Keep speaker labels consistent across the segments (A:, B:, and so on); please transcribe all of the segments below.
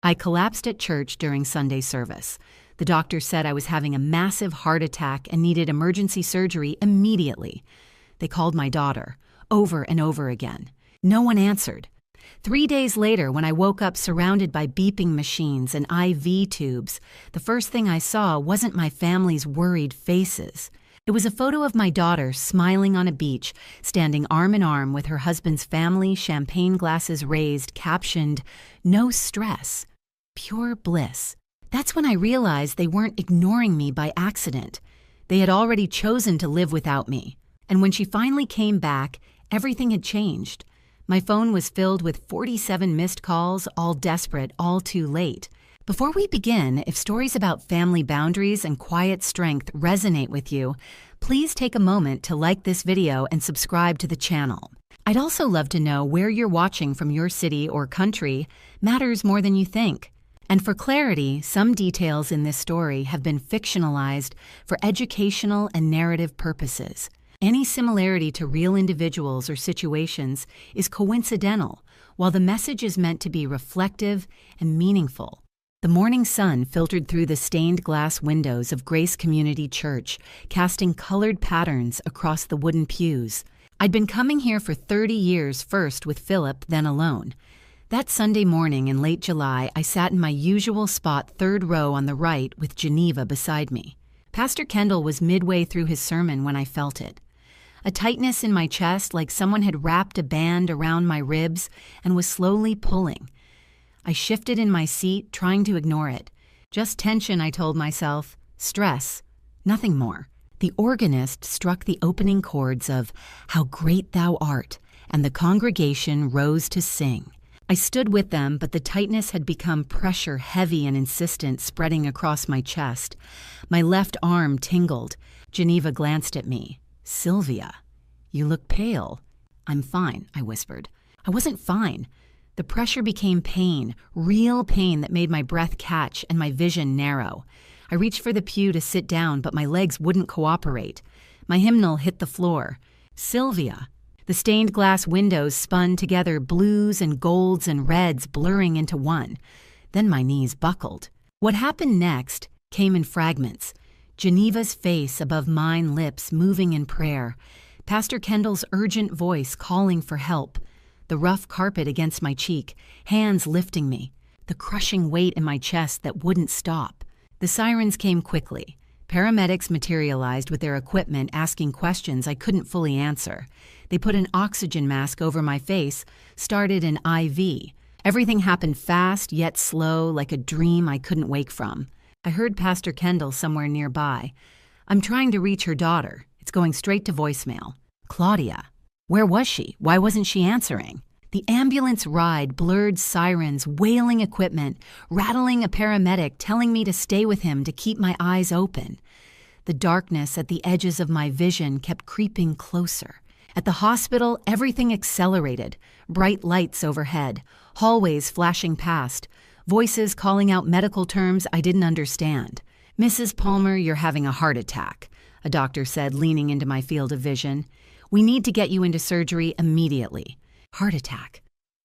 A: I collapsed at church during Sunday service. The doctor said I was having a massive heart attack and needed emergency surgery immediately. They called my daughter, over and over again. No one answered. 3 days later, when I woke up surrounded by beeping machines and IV tubes, the first thing I saw wasn't my family's worried faces. It was a photo of my daughter smiling on a beach, standing arm in arm with her husband's family, champagne glasses raised, captioned, "No stress, pure bliss." That's when I realized they weren't ignoring me by accident. They had already chosen to live without me. And when she finally came back, everything had changed. My phone was filled with 47 missed calls, all desperate, all too late. Before we begin, if stories about family boundaries and quiet strength resonate with you, please take a moment to like this video and subscribe to the channel. I'd also love to know where you're watching from. Your city or country matters more than you think. And for clarity, some details in this story have been fictionalized for educational and narrative purposes. Any similarity to real individuals or situations is coincidental, while the message is meant to be reflective and meaningful. The morning sun filtered through the stained glass windows of Grace Community Church, casting colored patterns across the wooden pews. I'd been coming here for 30 years, first with Philip, then alone. That Sunday morning in late July, I sat in my usual spot, third row on the right, with Geneva beside me. Pastor Kendall was midway through his sermon when I felt it. A tightness in my chest, like someone had wrapped a band around my ribs and was slowly pulling. I shifted in my seat, trying to ignore it. Just tension, I told myself. Stress. Nothing more. The organist struck the opening chords of "How Great Thou Art," and the congregation rose to sing. I stood with them, but the tightness had become pressure, heavy and insistent, spreading across my chest. My left arm tingled. Geneva glanced at me. "Sylvia, you look pale." "I'm fine," I whispered. I wasn't fine. The pressure became pain, real pain that made my breath catch and my vision narrow. I reached for the pew to sit down, but my legs wouldn't cooperate. My hymnal hit the floor. "Sylvia." The stained glass windows spun together, blues and golds and reds blurring into one. Then my knees buckled. What happened next came in fragments. Geneva's face above mine lips moving in prayer. Pastor Kendall's urgent voice calling for help. The rough carpet against my cheek, hands lifting me. The crushing weight in my chest that wouldn't stop. The sirens came quickly. Paramedics materialized with their equipment, asking questions I couldn't fully answer. They put an oxygen mask over my face, started an IV. Everything happened fast, yet slow, like a dream I couldn't wake from. I heard Pastor Kendall somewhere nearby. "I'm trying to reach her daughter. It's going straight to voicemail." "Claudia." Where was she? Why wasn't she answering? The ambulance ride, blurred sirens, wailing equipment, rattling a paramedic telling me to stay with him to keep my eyes open. The darkness at the edges of my vision kept creeping closer. At the hospital, everything accelerated. Bright lights overhead, hallways flashing past, voices calling out medical terms I didn't understand. "Mrs. Palmer, you're having a heart attack," a doctor said, leaning into my field of vision. "We need to get you into surgery immediately." Heart attack.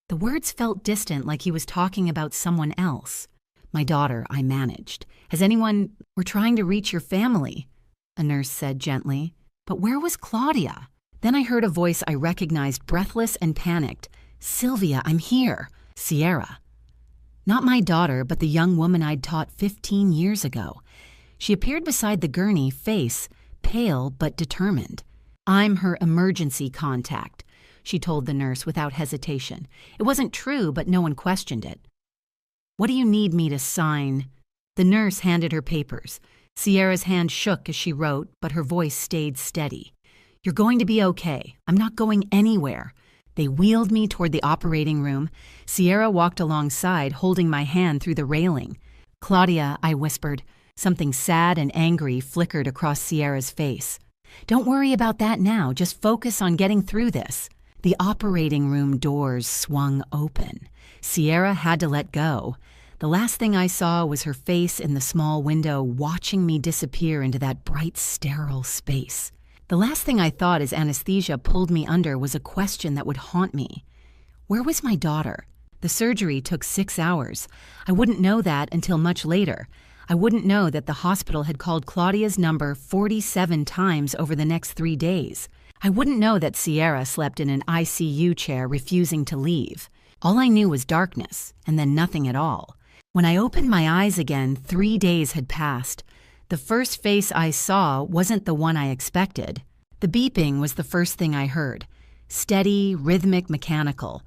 A: The words felt distant, like he was talking about someone else. "My daughter," I managed. "We're trying to reach your family," a nurse said gently. But where was Claudia? Then I heard a voice I recognized, breathless and panicked. "Sylvia, I'm here." Sierra. Not my daughter, but the young woman I'd taught 15 years ago. She appeared beside the gurney, face pale but determined. "I'm her emergency contact," she told the nurse without hesitation. It wasn't true, but no one questioned it. "What do you need me to sign?" The nurse handed her papers. Sierra's hand shook as she wrote, but her voice stayed steady. "You're going to be okay. I'm not going anywhere." They wheeled me toward the operating room. Sierra walked alongside, holding my hand through the railing. "Claudia," I whispered. Something sad and angry flickered across Sierra's face. "Don't worry about that now. Just focus on getting through this." The operating room doors swung open. Sierra had to let go. The last thing I saw was her face in the small window, watching me disappear into that bright, sterile space. The last thing I thought as anesthesia pulled me under was a question that would haunt me. Where was my daughter? The surgery took 6 hours. I wouldn't know that until much later. I wouldn't know that the hospital had called Claudia's number 47 times over the next 3 days. I wouldn't know that Sierra slept in an ICU chair refusing to leave. All I knew was darkness, and then nothing at all. When I opened my eyes again, 3 days had passed. The first face I saw wasn't the one I expected. The beeping was the first thing I heard. Steady, rhythmic, mechanical.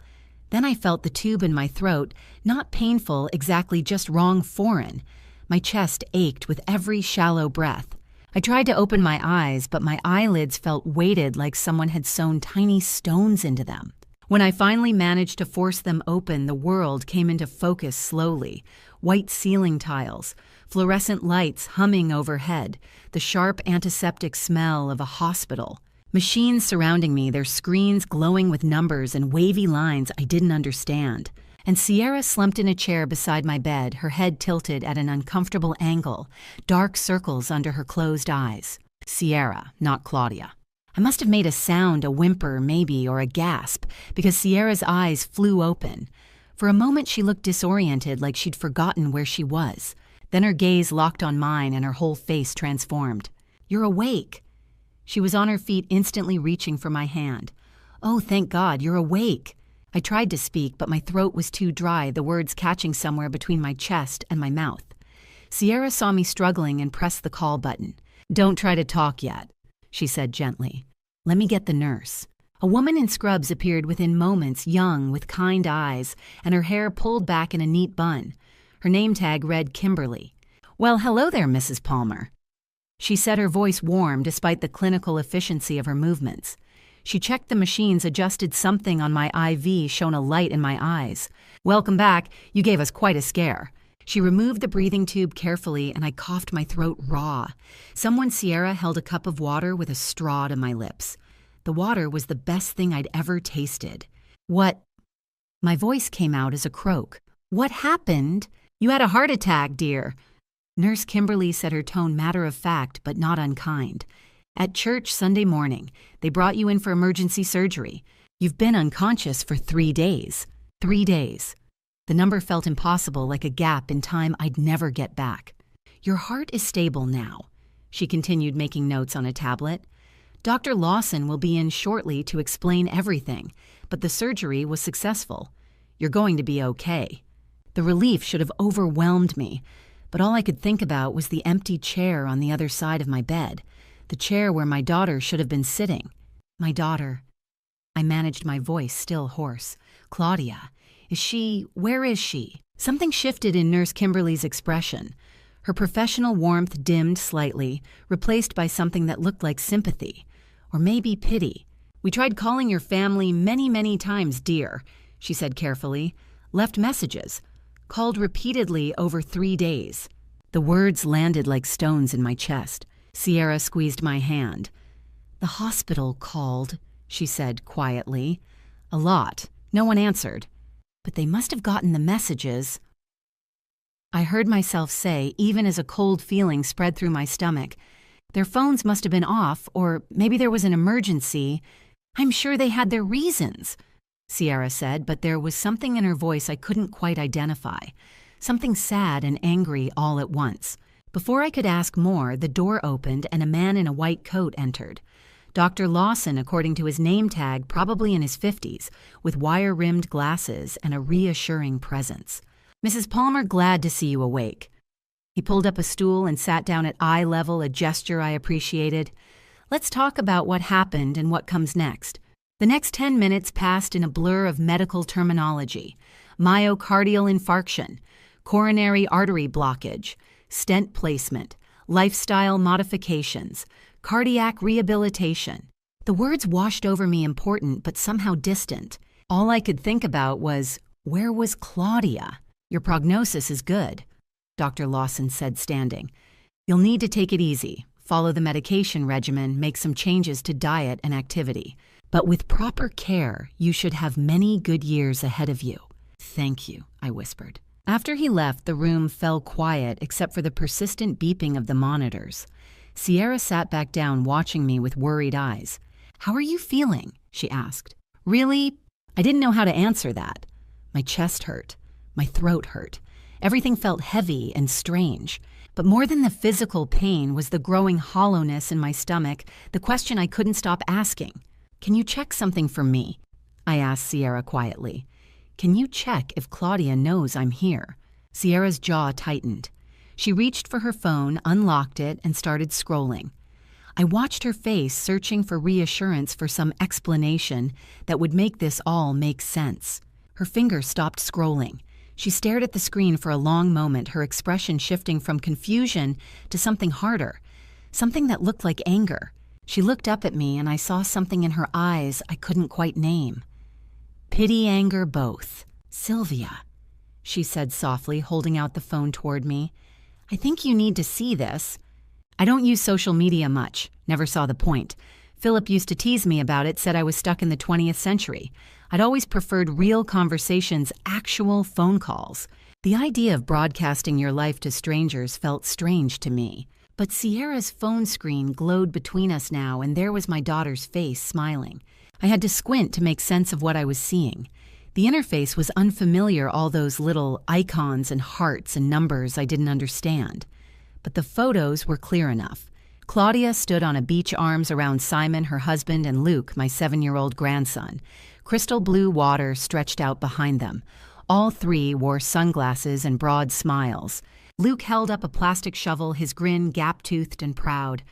A: Then I felt the tube in my throat, not painful, exactly, just wrong, foreign. My chest ached with every shallow breath. I tried to open my eyes, but my eyelids felt weighted like someone had sewn tiny stones into them. When I finally managed to force them open, the world came into focus slowly. White ceiling tiles, fluorescent lights humming overhead, the sharp antiseptic smell of a hospital. Machines surrounding me, their screens glowing with numbers and wavy lines I didn't understand. And Sierra slumped in a chair beside my bed, her head tilted at an uncomfortable angle, dark circles under her closed eyes. Sierra, not Claudia. I must have made a sound, a whimper maybe, or a gasp, because Sierra's eyes flew open. For a moment she looked disoriented, like she'd forgotten where she was. Then her gaze locked on mine and her whole face transformed. "You're awake." She was on her feet, instantly reaching for my hand. "Oh, thank God, you're awake." I tried to speak, but my throat was too dry, the words catching somewhere between my chest and my mouth. Sierra saw me struggling and pressed the call button. "Don't try to talk yet," she said gently. "Let me get the nurse." A woman in scrubs appeared within moments, young, with kind eyes, and her hair pulled back in a neat bun. Her name tag read Kimberly. "Well, hello there, Mrs. Palmer." She said, her voice warm despite the clinical efficiency of her movements. She checked the machines, adjusted something on my IV, shone a light in my eyes. "Welcome back. You gave us quite a scare." She removed the breathing tube carefully, and I coughed my throat raw. Someone Sierra held a cup of water with a straw to my lips. The water was the best thing I'd ever tasted. "What?" My voice came out as a croak. "What happened?" "You had a heart attack, dear." Nurse Kimberly said, her tone matter-of-fact but not unkind. "At church Sunday morning. They brought you in for emergency surgery. You've been unconscious for 3 days. 3 days." The number felt impossible, like a gap in time I'd never get back. "Your heart is stable now," she continued, making notes on a tablet. "Dr. Lawson will be in shortly to explain everything, but the surgery was successful. You're going to be okay." The relief should have overwhelmed me, but all I could think about was the empty chair on the other side of my bed, the chair where my daughter should have been sitting. My daughter. I managed my voice, still hoarse. "Claudia. Where is she?" Something shifted in Nurse Kimberly's expression. Her professional warmth dimmed slightly, replaced by something that looked like sympathy. Or maybe pity. "We tried calling your family many, many times, dear," she said carefully. "Left messages. Called repeatedly over 3 days." The words landed like stones in my chest. Sierra squeezed my hand. "The hospital called," she said quietly. "A lot. No one answered. But they must have gotten the messages." I heard myself say, even as a cold feeling spread through my stomach, "Their phones must have been off, or maybe there was an emergency. I'm sure they had their reasons," Sierra said, but there was something in her voice I couldn't quite identify. Something sad and angry all at once. Before I could ask more, the door opened and a man in a white coat entered. Dr. Lawson, according to his name tag, probably in his 50s, with wire-rimmed glasses and a reassuring presence. "Mrs. Palmer, glad to see you awake." He pulled up a stool and sat down at eye level, a gesture I appreciated. "Let's talk about what happened and what comes next." The next 10 minutes passed in a blur of medical terminology. Myocardial infarction, coronary artery blockage, stent placement, lifestyle modifications, cardiac rehabilitation. The words washed over me, important but somehow distant. All I could think about was, where was Claudia? "Your prognosis is good," Dr. Lawson said, standing. "You'll need to take it easy, follow the medication regimen, make some changes to diet and activity. But with proper care, you should have many good years ahead of you." "Thank you," I whispered. After he left, the room fell quiet except for the persistent beeping of the monitors. Sierra sat back down, watching me with worried eyes. "How are you feeling?" she asked. "Really?" I didn't know how to answer that. My chest hurt. My throat hurt. Everything felt heavy and strange. But more than the physical pain was the growing hollowness in my stomach, the question I couldn't stop asking. "Can you check something for me?" I asked Sierra quietly. "Can you check if Claudia knows I'm here?" Sierra's jaw tightened. She reached for her phone, unlocked it, and started scrolling. I watched her face, searching for reassurance, for some explanation that would make this all make sense. Her finger stopped scrolling. She stared at the screen for a long moment, her expression shifting from confusion to something harder, something that looked like anger. She looked up at me, and I saw something in her eyes I couldn't quite name. Pity, anger, both. "Sylvia," she said softly, holding out the phone toward me. "I think you need to see this. I don't use social media much. Never saw the point. Philip used to tease me about it, said I was stuck in the 20th century. I'd always preferred real conversations, actual phone calls. The idea of broadcasting your life to strangers felt strange to me. But Sierra's phone screen glowed between us now, and there was my daughter's face smiling. I had to squint to make sense of what I was seeing. The interface was unfamiliar, all those little icons and hearts and numbers I didn't understand. But the photos were clear enough. Claudia stood on a beach, arms around Simon, her husband, and Luke, my 7-year-old grandson. Crystal blue water stretched out behind them. All three wore sunglasses and broad smiles. Luke held up a plastic shovel, his grin gap-toothed and proud.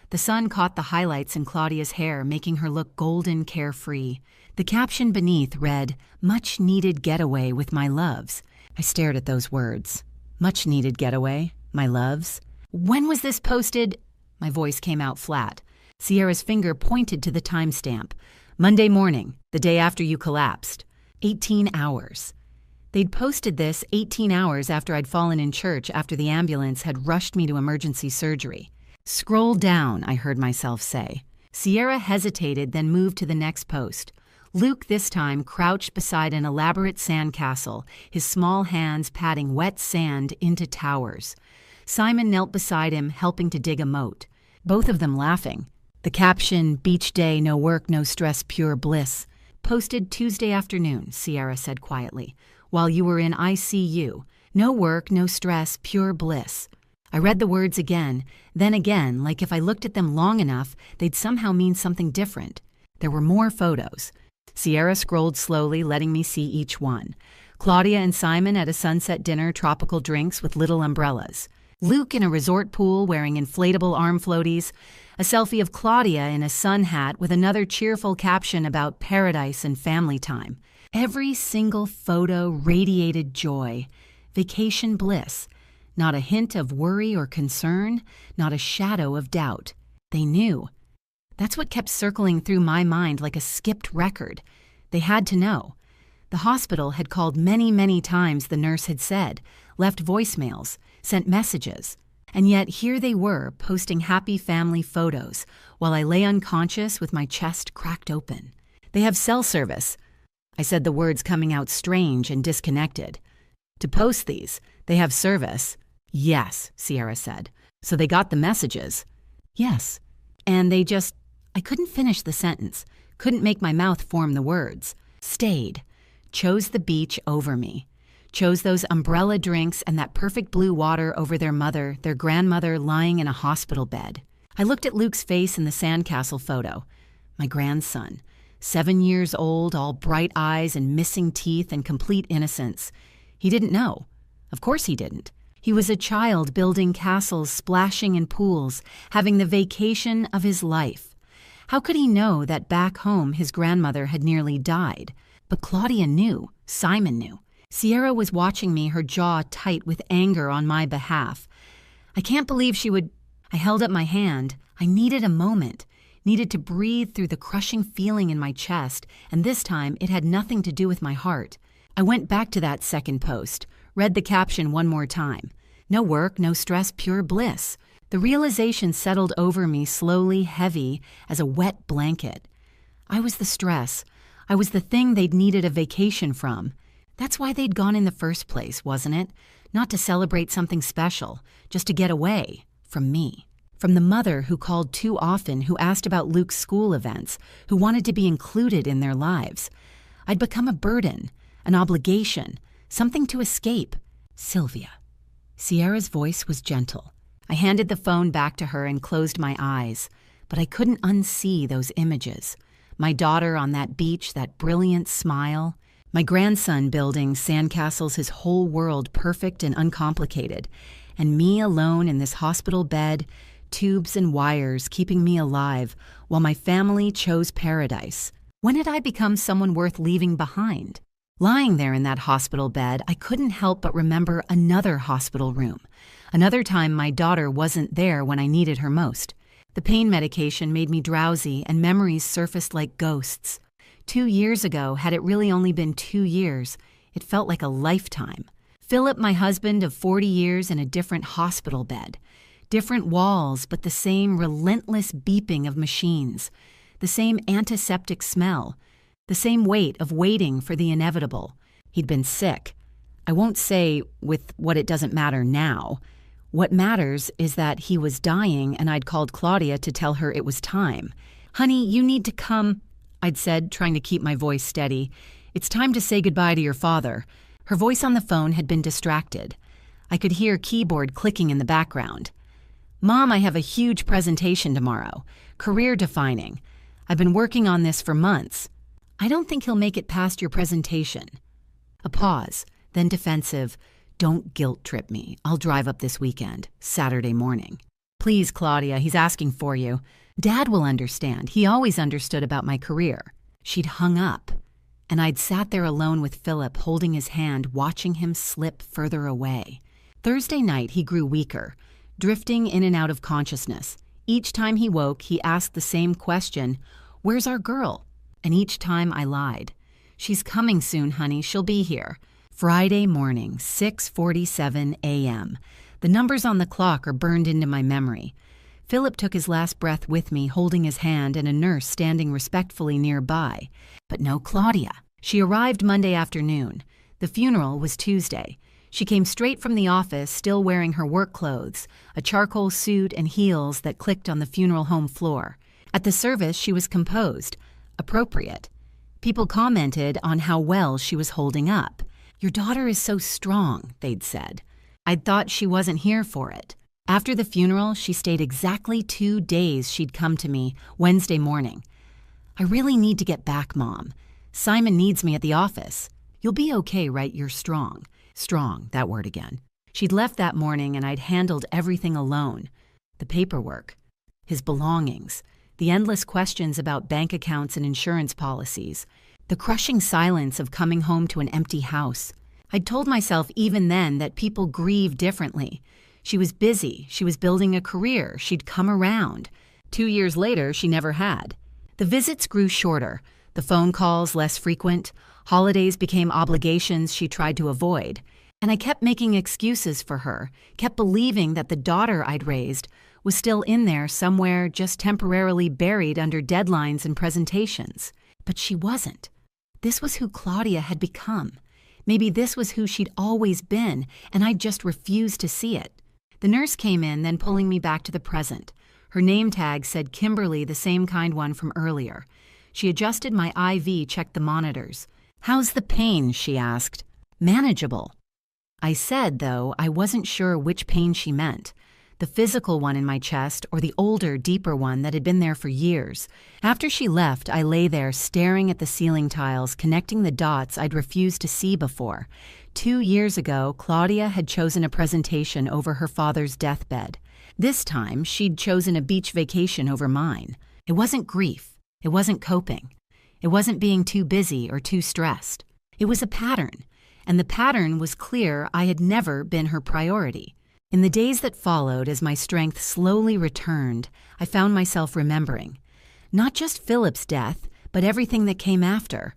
A: The sun caught the highlights in Claudia's hair, making her look golden, carefree. The caption beneath read, "Much needed getaway with my loves." I stared at those words. Much needed getaway, my loves. "When was this posted?" My voice came out flat. Sierra's finger pointed to the timestamp. "Monday morning, the day after you collapsed. 18 hours. They'd posted this 18 hours after I'd fallen in church, after the ambulance had rushed me to emergency surgery. "Scroll down," I heard myself say. Sierra hesitated, then moved to the next post. Luke, this time, crouched beside an elaborate sandcastle, his small hands patting wet sand into towers. Simon knelt beside him, helping to dig a moat. Both of them laughing. The caption, "Beach day, no work, no stress, pure bliss." "Posted Tuesday afternoon," Sierra said quietly, "while you were in ICU. No work, no stress, pure bliss." I read the words again, then again, like if I looked at them long enough, they'd somehow mean something different. There were more photos. Sierra scrolled slowly, letting me see each one. Claudia and Simon at a sunset dinner, tropical drinks with little umbrellas. Luke in a resort pool wearing inflatable arm floaties. A selfie of Claudia in a sun hat with another cheerful caption about paradise and family time. Every single photo radiated joy, vacation bliss. Not a hint of worry or concern, not a shadow of doubt. They knew. That's what kept circling through my mind like a skipped record. They had to know. The hospital had called many, many times, the nurse had said, left voicemails, sent messages. And yet here they were, posting happy family photos, while I lay unconscious with my chest cracked open. "They have cell service." I said the words coming out strange and disconnected. "To post these, they have service." "Yes," Sierra said. "So they got the messages." "Yes. And they just..." I couldn't finish the sentence, couldn't make my mouth form the words. "Stayed. Chose the beach over me. Chose those umbrella drinks and that perfect blue water over their mother, their grandmother lying in a hospital bed." I looked at Luke's face in the sandcastle photo. My grandson, 7 years old, all bright eyes and missing teeth and complete innocence. He didn't know. Of course he didn't. He was a child building castles, splashing in pools, having the vacation of his life. How could he know that back home his grandmother had nearly died? But Claudia knew. Simon knew. Sierra was watching me, her jaw tight with anger on my behalf. I can't believe she would... I held up my hand. I needed a moment. Needed to breathe through the crushing feeling in my chest, and this time it had nothing to do with my heart. I went back to that second post, read the caption one more time. No work, no stress, pure bliss. The realization settled over me slowly, heavy as a wet blanket. I was the stress. I was the thing they'd needed a vacation from. That's why they'd gone in the first place, wasn't it? Not to celebrate something special, just to get away from me. From the mother who called too often, who asked about Luke's school events, who wanted to be included in their lives. I'd become a burden, an obligation, something to escape. Sylvia. Sierra's voice was gentle. I handed the phone back to her and closed my eyes, but I couldn't unsee those images. My daughter on that beach, that brilliant smile. My grandson building sandcastles, his whole world perfect and uncomplicated. And me alone in this hospital bed, tubes and wires keeping me alive, while my family chose paradise. When had I become someone worth leaving behind? Lying there in that hospital bed, I couldn't help but remember another hospital room. Another time my daughter wasn't there when I needed her most. The pain medication made me drowsy and memories surfaced like ghosts. 2 years ago, had it really only been 2 years, it felt like a lifetime. Philip, my husband of 40 years in a different hospital bed. Different walls, but the same relentless beeping of machines. The same antiseptic smell. The same weight of waiting for the inevitable. He'd been sick. I won't say with what it doesn't matter now. What matters is that he was dying and I'd called Claudia to tell her it was time. "Honey, you need to come," I'd said, trying to keep my voice steady. "It's time to say goodbye to your father." Her voice on the phone had been distracted. I could hear keyboard clicking in the background. "Mom, I have a huge presentation tomorrow. Career-defining. I've been working on this for months. I don't think he'll make it past your presentation." A pause, then defensive. "Don't guilt-trip me. I'll drive up this weekend, Saturday morning." "Please, Claudia, he's asking for you. Dad will understand. He always understood about my career." She'd hung up, and I'd sat there alone with Philip, holding his hand, watching him slip further away. Thursday night, he grew weaker, drifting in and out of consciousness. Each time he woke, he asked the same question, "Where's our girl?" And each time I lied. "She's coming soon, honey. She'll be here." Friday morning, 6:47 a.m. The numbers on the clock are burned into my memory. Philip took his last breath with me, holding his hand, and a nurse standing respectfully nearby. But no Claudia. She arrived Monday afternoon. The funeral was Tuesday. She came straight from the office, still wearing her work clothes, a charcoal suit and heels that clicked on the funeral home floor. At the service, she was composed, appropriate. People commented on how well she was holding up. "Your daughter is so strong," they'd said. I'd thought she wasn't here for it. After the funeral, she stayed exactly 2 days. She'd come to me Wednesday morning. "I really need to get back, Mom. Simon needs me at the office." "You'll be okay, right? You're strong." Strong, that word again. She'd left that morning and I'd handled everything alone. The paperwork, his belongings, the endless questions about bank accounts and insurance policies, the crushing silence of coming home to an empty house. I'd told myself even then that people grieve differently. She was busy, she was building a career, she'd come around. 2 years later, she never had. The visits grew shorter, the phone calls less frequent, holidays became obligations she tried to avoid. And I kept making excuses for her, kept believing that the daughter I'd raised was still in there somewhere, just temporarily buried under deadlines and presentations. But she wasn't. This was who Claudia had become. Maybe this was who she'd always been, and I'd just refused to see it. The nurse came in, then pulling me back to the present. Her name tag said Kimberly, the same kind one from earlier. She adjusted my IV, checked the monitors. "How's the pain?" she asked. "Manageable." I said, though, I wasn't sure which pain she meant. The physical one in my chest or the older, deeper one that had been there for years. After she left, I lay there staring at the ceiling tiles, connecting the dots I'd refused to see before. 2 years ago, Claudia had chosen a presentation over her father's deathbed. This time, she'd chosen a beach vacation over mine. It wasn't grief. It wasn't coping. It wasn't being too busy or too stressed. It was a pattern, and the pattern was clear. I had never been her priority. In the days that followed, as my strength slowly returned, I found myself remembering. Not just Philip's death, but everything that came after.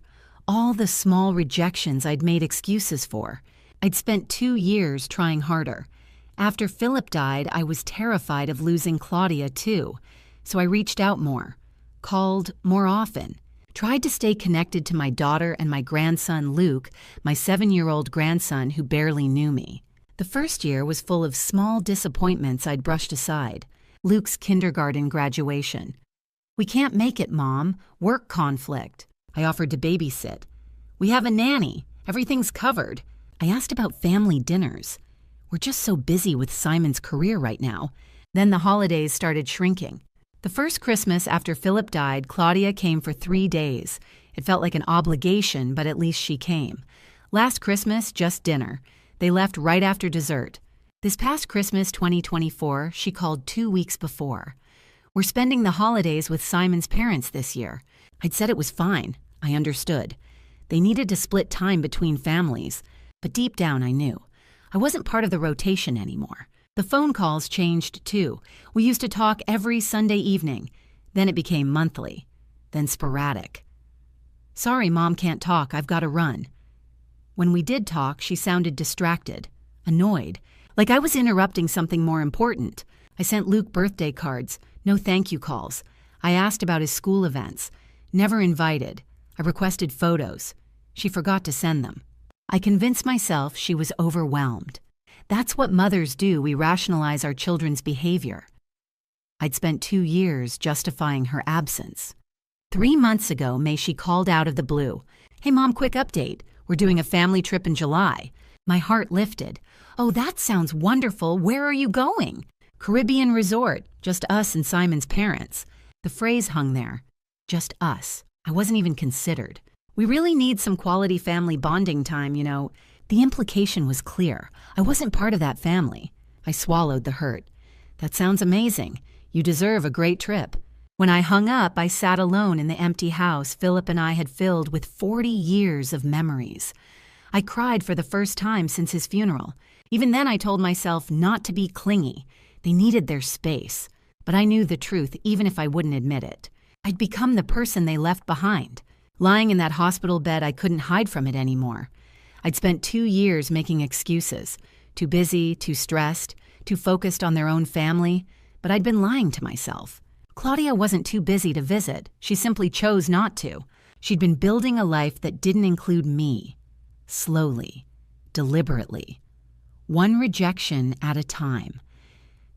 A: All the small rejections I'd made excuses for. I'd spent 2 years trying harder. After Philip died, I was terrified of losing Claudia too, so I reached out more, called more often, tried to stay connected to my daughter and my grandson Luke, my 7-year-old grandson who barely knew me. The first year was full of small disappointments I'd brushed aside. Luke's kindergarten graduation. "We can't make it, Mom. Work conflict." I offered to babysit. "We have a nanny," Everything's covered. I asked about family dinners. We're just so busy with Simon's career right now. Then the holidays started shrinking. The first Christmas after Philip died, Claudia came for 3 days. It felt like an obligation, but at least she came. Last Christmas, just dinner. They left right after dessert. This past Christmas 2024, she called 2 weeks before. We're spending the holidays with Simon's parents this year. I'd said it was fine. I understood. They needed to split time between families, but deep down I knew. I wasn't part of the rotation anymore. The phone calls changed too. We used to talk every Sunday evening. Then it became monthly. Then sporadic. Sorry, Mom can't talk. I've got to run. When we did talk, she sounded distracted, annoyed, like I was interrupting something more important. I sent Luke birthday cards, no thank you calls. I asked about his school events. Never invited. I requested photos. She forgot to send them. I convinced myself she was overwhelmed. That's what mothers do. We rationalize our children's behavior. I'd spent 2 years justifying her absence. 3 months ago, May, she called out of the blue. Hey, Mom, quick update. We're doing a family trip in July. My heart lifted. Oh, that sounds wonderful. Where are you going? Caribbean resort. Just us and Simon's parents. The phrase hung there. Just us. I wasn't even considered. We really need some quality family bonding time, you know. The implication was clear. I wasn't part of that family. I swallowed the hurt. That sounds amazing. You deserve a great trip. When I hung up, I sat alone in the empty house Philip and I had filled with 40 years of memories. I cried for the first time since his funeral. Even then I told myself not to be clingy. They needed their space. But I knew the truth even if I wouldn't admit it. I'd become the person they left behind. Lying in that hospital bed, I couldn't hide from it anymore. I'd spent 2 years making excuses. Too busy, too stressed, too focused on their own family. But I'd been lying to myself. Claudia wasn't too busy to visit. She simply chose not to. She'd been building a life that didn't include me. Slowly, deliberately. One rejection at a time.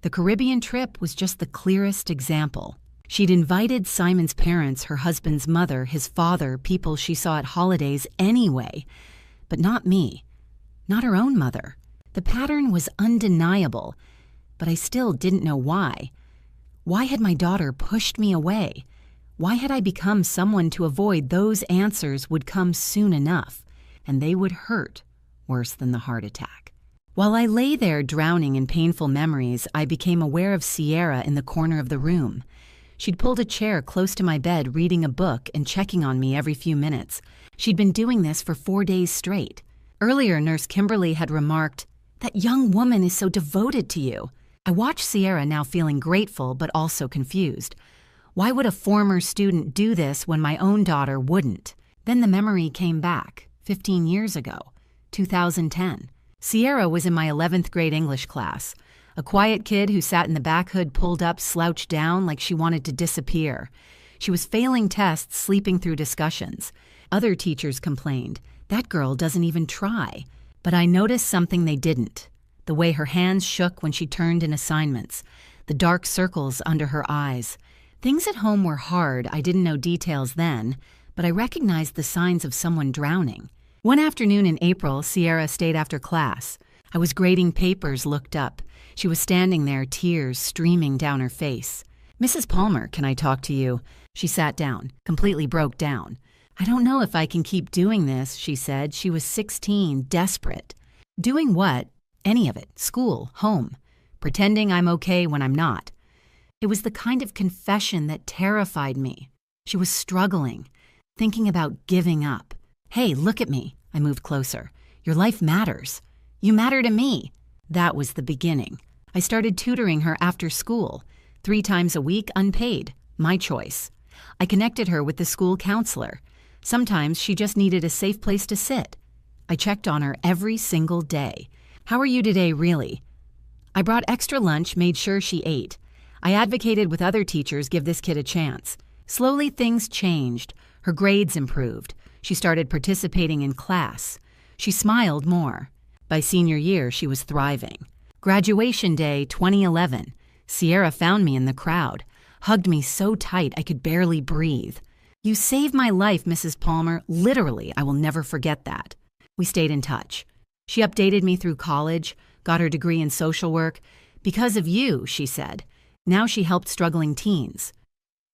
A: The Caribbean trip was just the clearest example. She'd invited Simon's parents, her husband's mother, his father, people she saw at holidays anyway. But not me. Not her own mother. The pattern was undeniable, but I still didn't know why. Why had my daughter pushed me away? Why had I become someone to avoid those answers would come soon enough, and they would hurt worse than the heart attack? While I lay there drowning in painful memories, I became aware of Sierra in the corner of the room. She'd pulled a chair close to my bed, reading a book and checking on me every few minutes. She'd been doing this for 4 days straight. Earlier, Nurse Kimberly had remarked, "That young woman is so devoted to you." I watched Sierra, now feeling grateful but also confused. Why would a former student do this when my own daughter wouldn't? Then the memory came back, 15 years ago, 2010. Sierra was in my 11th grade English class. A quiet kid who sat in the back hood pulled up, slouched down like she wanted to disappear. She was failing tests, sleeping through discussions. Other teachers complained, "That girl doesn't even try." But I noticed something they didn't. The way her hands shook when she turned in assignments. The dark circles under her eyes. Things at home were hard. I didn't know details then, but I recognized the signs of someone drowning. One afternoon in April, Sierra stayed after class. I was grading papers, looked up. She was standing there, tears streaming down her face. "Mrs. Palmer, can I talk to you?" She sat down, completely broke down. "I don't know if I can keep doing this," she said. She was 16, desperate. Doing what? Any of it. School, home. Pretending I'm okay when I'm not. It was the kind of confession that terrified me. She was struggling, thinking about giving up. "Hey, look at me." I moved closer. "Your life matters. You matter to me." That was the beginning. I started tutoring her after school, 3 times a week, unpaid. My choice. I connected her with the school counselor. Sometimes she just needed a safe place to sit. I checked on her every single day. "How are you today, really?" I brought extra lunch, made sure she ate. I advocated with other teachers, give this kid a chance. Slowly things changed. Her grades improved. She started participating in class. She smiled more. By senior year, she was thriving. Graduation day, 2011. Sierra found me in the crowd, hugged me so tight I could barely breathe. "You saved my life, Mrs. Palmer. Literally, I will never forget that." We stayed in touch. She updated me through college, got her degree in social work. Because of you, she said. Now she helped struggling teens.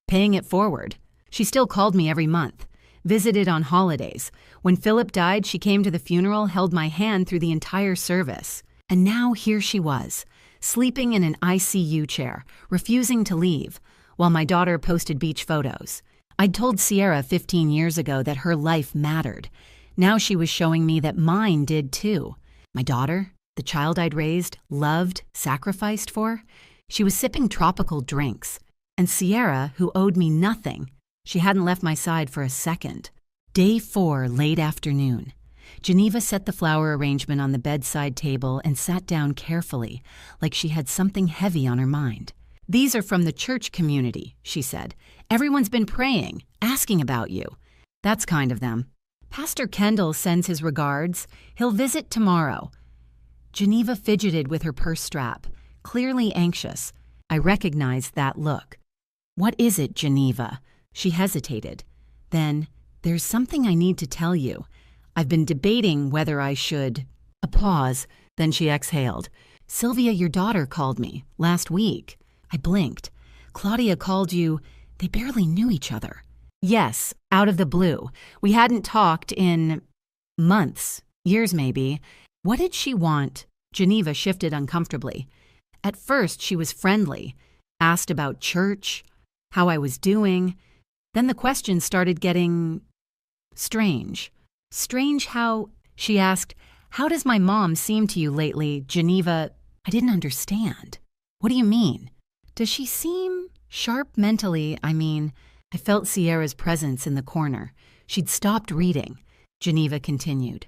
A: Paying it forward. She still called me every month. Visited on holidays. When Philip died, she came to the funeral, held my hand through the entire service. And now here she was, sleeping in an ICU chair, refusing to leave, while my daughter posted beach photos. I'd told Sierra 15 years ago that her life mattered. Now she was showing me that mine did too. My daughter, the child I'd raised, loved, sacrificed for, she was sipping tropical drinks. And Sierra, who owed me nothing, she hadn't left my side for a second. Day 4, late afternoon. Geneva set the flower arrangement on the bedside table and sat down carefully, like she had something heavy on her mind. "These are from the church community," she said. "Everyone's been praying, asking about you." "That's kind of them." "Pastor Kendall sends his regards. He'll visit tomorrow." Geneva fidgeted with her purse strap, clearly anxious. I recognized that look. "What is it, Geneva?" She hesitated. Then, "There's something I need to tell you. I've been debating whether I should—" A pause, then she exhaled. "Sylvia, your daughter, called me last week." I blinked. "Claudia called you. They barely knew each other." "Yes, out of the blue. We hadn't talked in months, years maybe." "What did she want?" Geneva shifted uncomfortably. "At first, she was friendly, asked about church, how I was doing. Then the questions started getting strange. Strange how, she asked, 'How does my mom seem to you lately, Geneva?' I didn't understand. What do you mean? Does she seem sharp mentally? I felt Sierra's presence in the corner. She'd stopped reading. Geneva continued.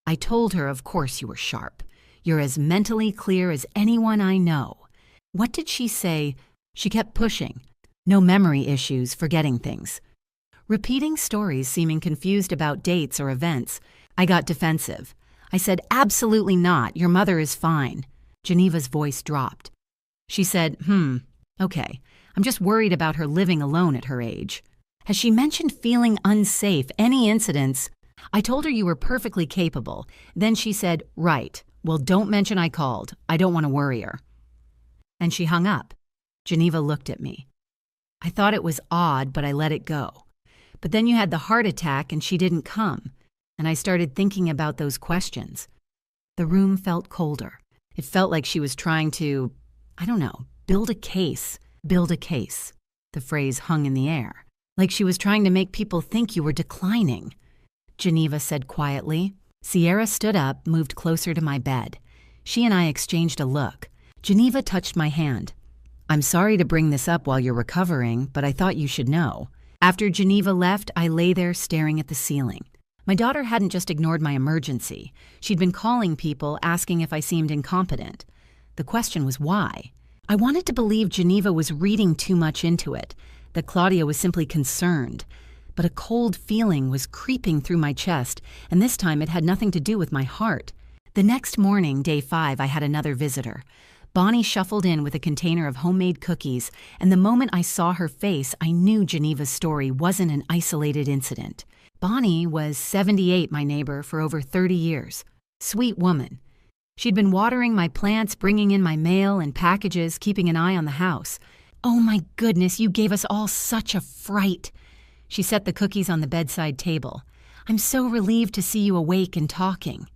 A: I told her, of course you were sharp. You're as mentally clear as anyone I know. What did she say? She kept pushing. No memory issues, forgetting things. Repeating stories, seeming confused about dates or events. I got defensive. I said, absolutely not. Your mother is fine. Geneva's voice dropped. She said, okay. I'm just worried about her living alone at her age. Has she mentioned feeling unsafe, any incidents? I told her you were perfectly capable. Then she said, right. Well, don't mention I called. I don't want to worry her. And she hung up. Geneva looked at me. I thought it was odd, but I let it go. But then you had the heart attack and she didn't come. And I started thinking about those questions. The room felt colder. It felt like she was trying to, build a case. Build a case. The phrase hung in the air. Like she was trying to make people think you were declining. Geneva said quietly. Sierra stood up, moved closer to my bed. She and I exchanged a look. Geneva touched my hand. I'm sorry to bring this up while you're recovering, but I thought you should know. After Geneva left, I lay there staring at the ceiling. My daughter hadn't just ignored my emergency. She'd been calling people, asking if I seemed incompetent. The question was why. I wanted to believe Geneva was reading too much into it, that Claudia was simply concerned. But a cold feeling was creeping through my chest, and this time it had nothing to do with my heart. The next morning, day 5, I had another visitor. Bonnie shuffled in with a container of homemade cookies, and the moment I saw her face, I knew Geneva's story wasn't an isolated incident. Bonnie was 78, my neighbor, for over 30 years. Sweet woman. She'd been watering my plants, bringing in my mail and packages, keeping an eye on the house. Oh my goodness, you gave us all such a fright. She set the cookies on the bedside table. I'm so relieved to see you awake and talking.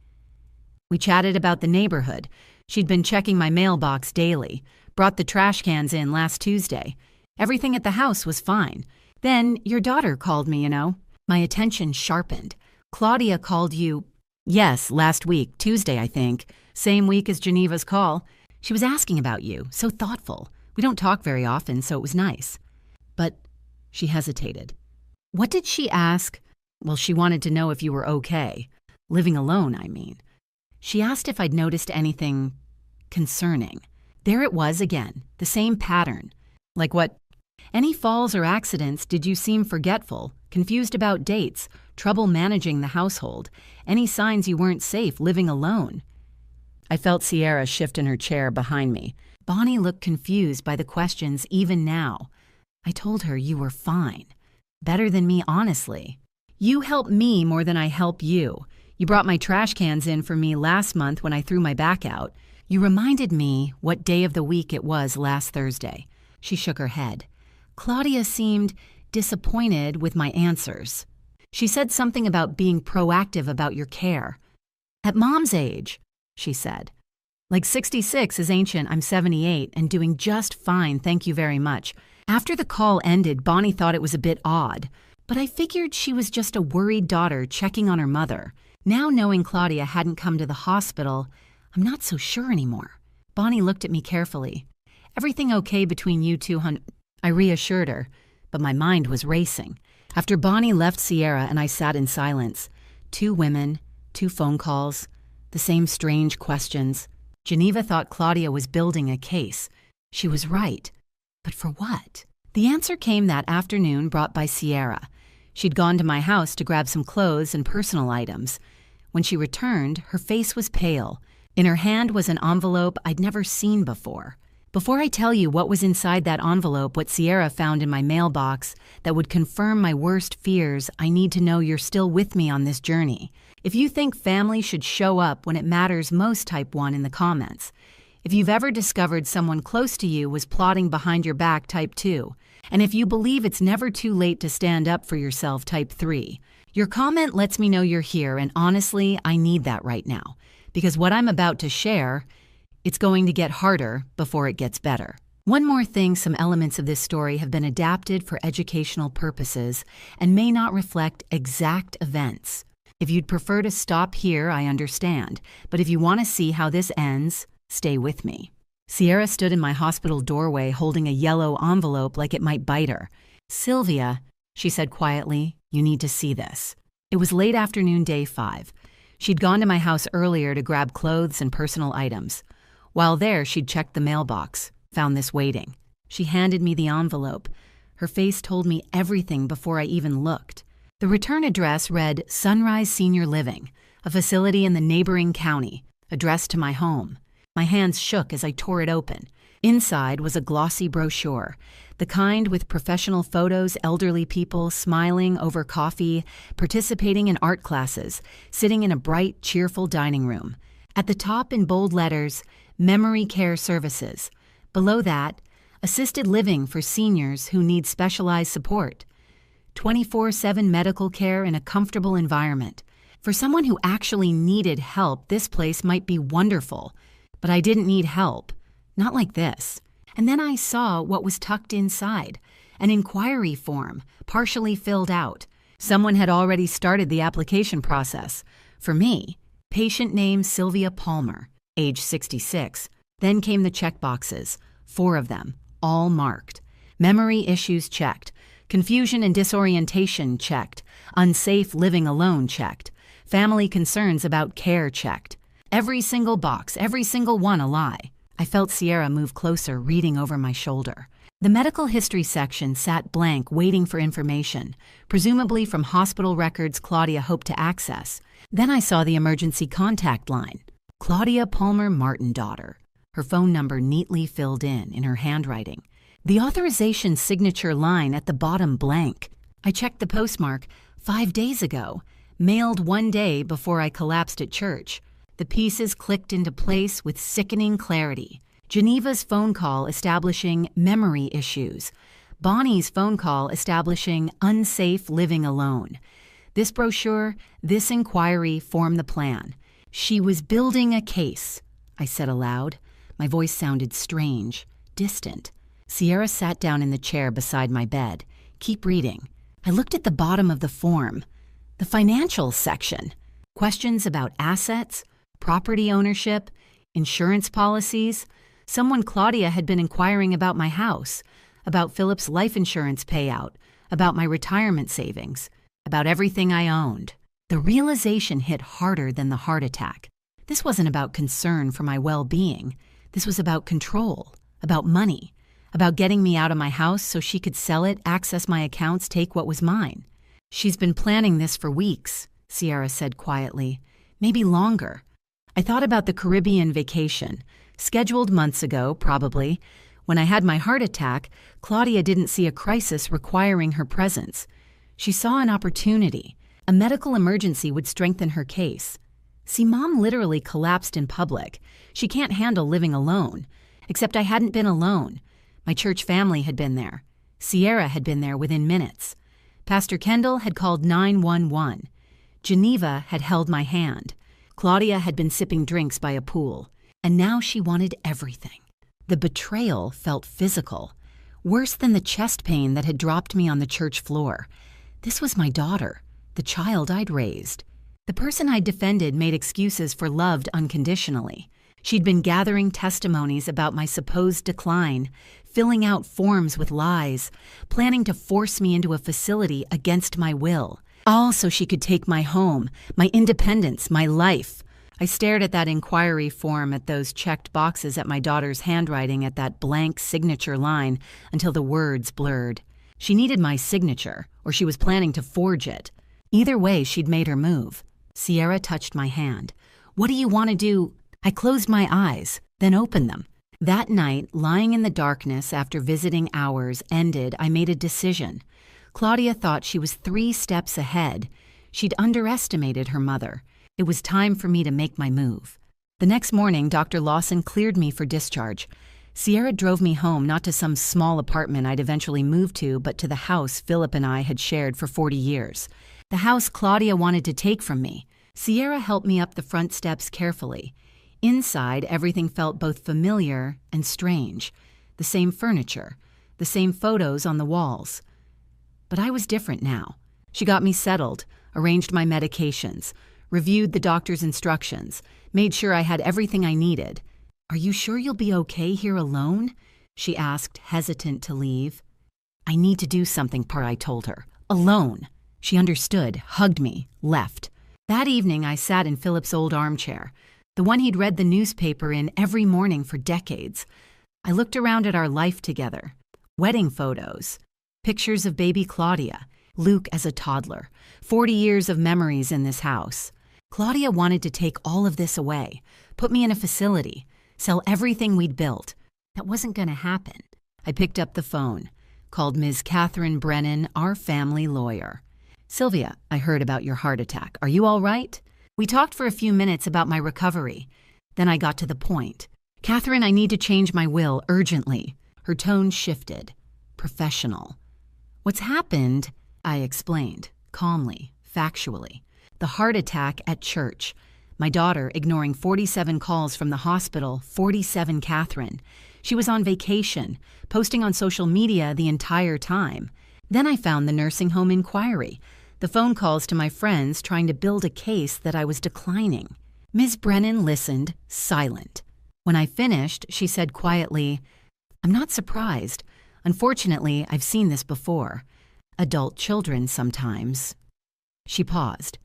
A: We chatted about the neighborhood. She'd been checking my mailbox daily, brought the trash cans in last Tuesday. Everything at the house was fine. Then your daughter called me, My attention sharpened. Claudia called you, yes, last week, Tuesday, I think. Same week as Geneva's call. She was asking about you, so thoughtful. We don't talk very often, so it was nice. But she hesitated. What did she ask? Well, she wanted to know if you were okay. Living alone, I mean. She asked if I'd noticed anything concerning. There it was again, the same pattern. Like what? Any falls or accidents? Did you seem forgetful, confused about dates, trouble managing the household? Any signs you weren't safe living alone? I felt Sierra shift in her chair behind me. Bonnie looked confused by the questions even now. I told her you were fine. Better than me, honestly. You help me more than I help you. You brought my trash cans in for me last month when I threw my back out. You reminded me what day of the week it was last Thursday." She shook her head. Claudia seemed disappointed with my answers. She said something about being proactive about your care. "At Mom's age," she said. "Like 66 is ancient, I'm 78 and doing just fine, thank you very much." After the call ended, Bonnie thought it was a bit odd, but I figured she was just a worried daughter checking on her mother. Now knowing Claudia hadn't come to the hospital, I'm not so sure anymore. Bonnie looked at me carefully. "Everything okay between you two, hon?" I reassured her, but my mind was racing. After Bonnie left Sierra and I sat in silence, 2 women, 2 phone calls, the same strange questions. Geneva thought Claudia was building a case. She was right. But for what? The answer came that afternoon, brought by Sierra. She'd gone to my house to grab some clothes and personal items. When she returned, her face was pale. In her hand was an envelope I'd never seen before. Before I tell you what was inside that envelope, what Sierra found in my mailbox that would confirm my worst fears, I need to know you're still with me on this journey. If you think family should show up when it matters most, type 1 in the comments. If you've ever discovered someone close to you was plotting behind your back, type 2. And if you believe it's never too late to stand up for yourself, type 3. Your comment lets me know you're here, and honestly, I need that right now. Because what I'm about to share, it's going to get harder before it gets better. One more thing, some elements of this story have been adapted for educational purposes and may not reflect exact events. If you'd prefer to stop here, I understand. But if you want to see how this ends, stay with me. Sierra stood in my hospital doorway holding a yellow envelope like it might bite her. "Sylvia," she said quietly, "you need to see this." It was late afternoon, day 5. She'd gone to my house earlier to grab clothes and personal items. While there, she'd checked the mailbox, found this waiting. She handed me the envelope. Her face told me everything before I even looked. The return address read Sunrise Senior Living, a facility in the neighboring county, addressed to my home. My hands shook as I tore it open. Inside was a glossy brochure, the kind with professional photos, elderly people smiling over coffee, participating in art classes, sitting in a bright, cheerful dining room. At the top in bold letters, Memory Care Services. Below that, assisted living for seniors who need specialized support. 24/7 medical care in a comfortable environment. For someone who actually needed help, this place might be wonderful. But I didn't need help. Not like this. And then I saw what was tucked inside. An inquiry form, partially filled out. Someone had already started the application process. For me, patient name Sylvia Palmer, age 66. Then came the checkboxes, 4 of them, all marked. Memory issues checked. Confusion and disorientation checked. Unsafe living alone checked. Family concerns about care checked. Every single box, every single one a lie. I felt Sierra move closer, reading over my shoulder. The medical history section sat blank, waiting for information, presumably from hospital records Claudia hoped to access. Then I saw the emergency contact line. Claudia Palmer Martin, daughter. Her phone number neatly filled in her handwriting. The authorization signature line at the bottom blank. I checked the postmark, 5 days ago, mailed 1 day before I collapsed at church. The pieces clicked into place with sickening clarity. Geneva's phone call establishing memory issues. Bonnie's phone call establishing unsafe living alone. This brochure, this inquiry formed the plan. She was building a case, I said aloud. My voice sounded strange, distant. Sierra sat down in the chair beside my bed. "Keep reading." I looked at the bottom of the form. The financial section. Questions about assets, property ownership, insurance policies. Someone Claudia had been inquiring about my house, about Philip's life insurance payout, about my retirement savings, about everything I owned. The realization hit harder than the heart attack. This wasn't about concern for my well-being. This was about control, about money, about getting me out of my house so she could sell it, access my accounts, take what was mine. "She's been planning this for weeks," Sierra said quietly. "Maybe longer." I thought about the Caribbean vacation, scheduled months ago, probably. When I had my heart attack, Claudia didn't see a crisis requiring her presence. She saw an opportunity A medical emergency would strengthen her case. See, Mom literally collapsed in public. She can't handle living alone. Except I hadn't been alone. My church family had been there. Sierra had been there within minutes. Pastor Kendall had called 911. Geneva had held my hand. Claudia had been sipping drinks by a pool. And now she wanted everything. The betrayal felt physical, worse than the chest pain that had dropped me on the church floor. This was my daughter, the child I'd raised. The person I'd defended made excuses for loved unconditionally. She'd been gathering testimonies about my supposed decline, filling out forms with lies, planning to force me into a facility against my will, all so she could take my home, my independence, my life. I stared at that inquiry form, at those checked boxes, at my daughter's handwriting, at that blank signature line, until the words blurred. She needed my signature, or she was planning to forge it. Either way, she'd made her move. Sierra touched my hand. "What do you want to do?" I closed my eyes, then opened them. That night, lying in the darkness after visiting hours ended, I made a decision. Claudia thought she was 3 steps ahead. She'd underestimated her mother. It was time for me to make my move. The next morning, Dr. Lawson cleared me for discharge. Sierra drove me home, not to some small apartment I'd eventually moved to, but to the house Philip and I had shared for 40 years. The house Claudia wanted to take from me. Sierra helped me up the front steps carefully. Inside, everything felt both familiar and strange. The same furniture, the same photos on the walls. But I was different now. She got me settled, arranged my medications, reviewed the doctor's instructions, made sure I had everything I needed. "Are you sure you'll be okay here alone?" she asked, hesitant to leave. "I need to do something," I told her. "Alone." She understood, hugged me, left. That evening, I sat in Philip's old armchair, the one he'd read the newspaper in every morning for decades. I looked around at our life together. Wedding photos, pictures of baby Claudia, Luke as a toddler, 40 years of memories in this house. Claudia wanted to take all of this away, put me in a facility, sell everything we'd built. That wasn't going to happen. I picked up the phone, called Ms. Catherine Brennan, our family lawyer. "Sylvia, I heard about your heart attack. Are you all right?" We talked for a few minutes about my recovery. Then I got to the point. "Catherine, I need to change my will urgently." Her tone shifted. Professional. "What's happened?" I explained, calmly, factually. The heart attack at church. My daughter ignoring 47 calls from the hospital, 47 Catherine. She was on vacation, posting on social media the entire time. Then I found the nursing home inquiry, the phone calls to my friends trying to build a case that I was declining. Ms. Brennan listened, silent. When I finished, she said quietly, "I'm not surprised. Unfortunately, I've seen this before. Adult children sometimes." She paused.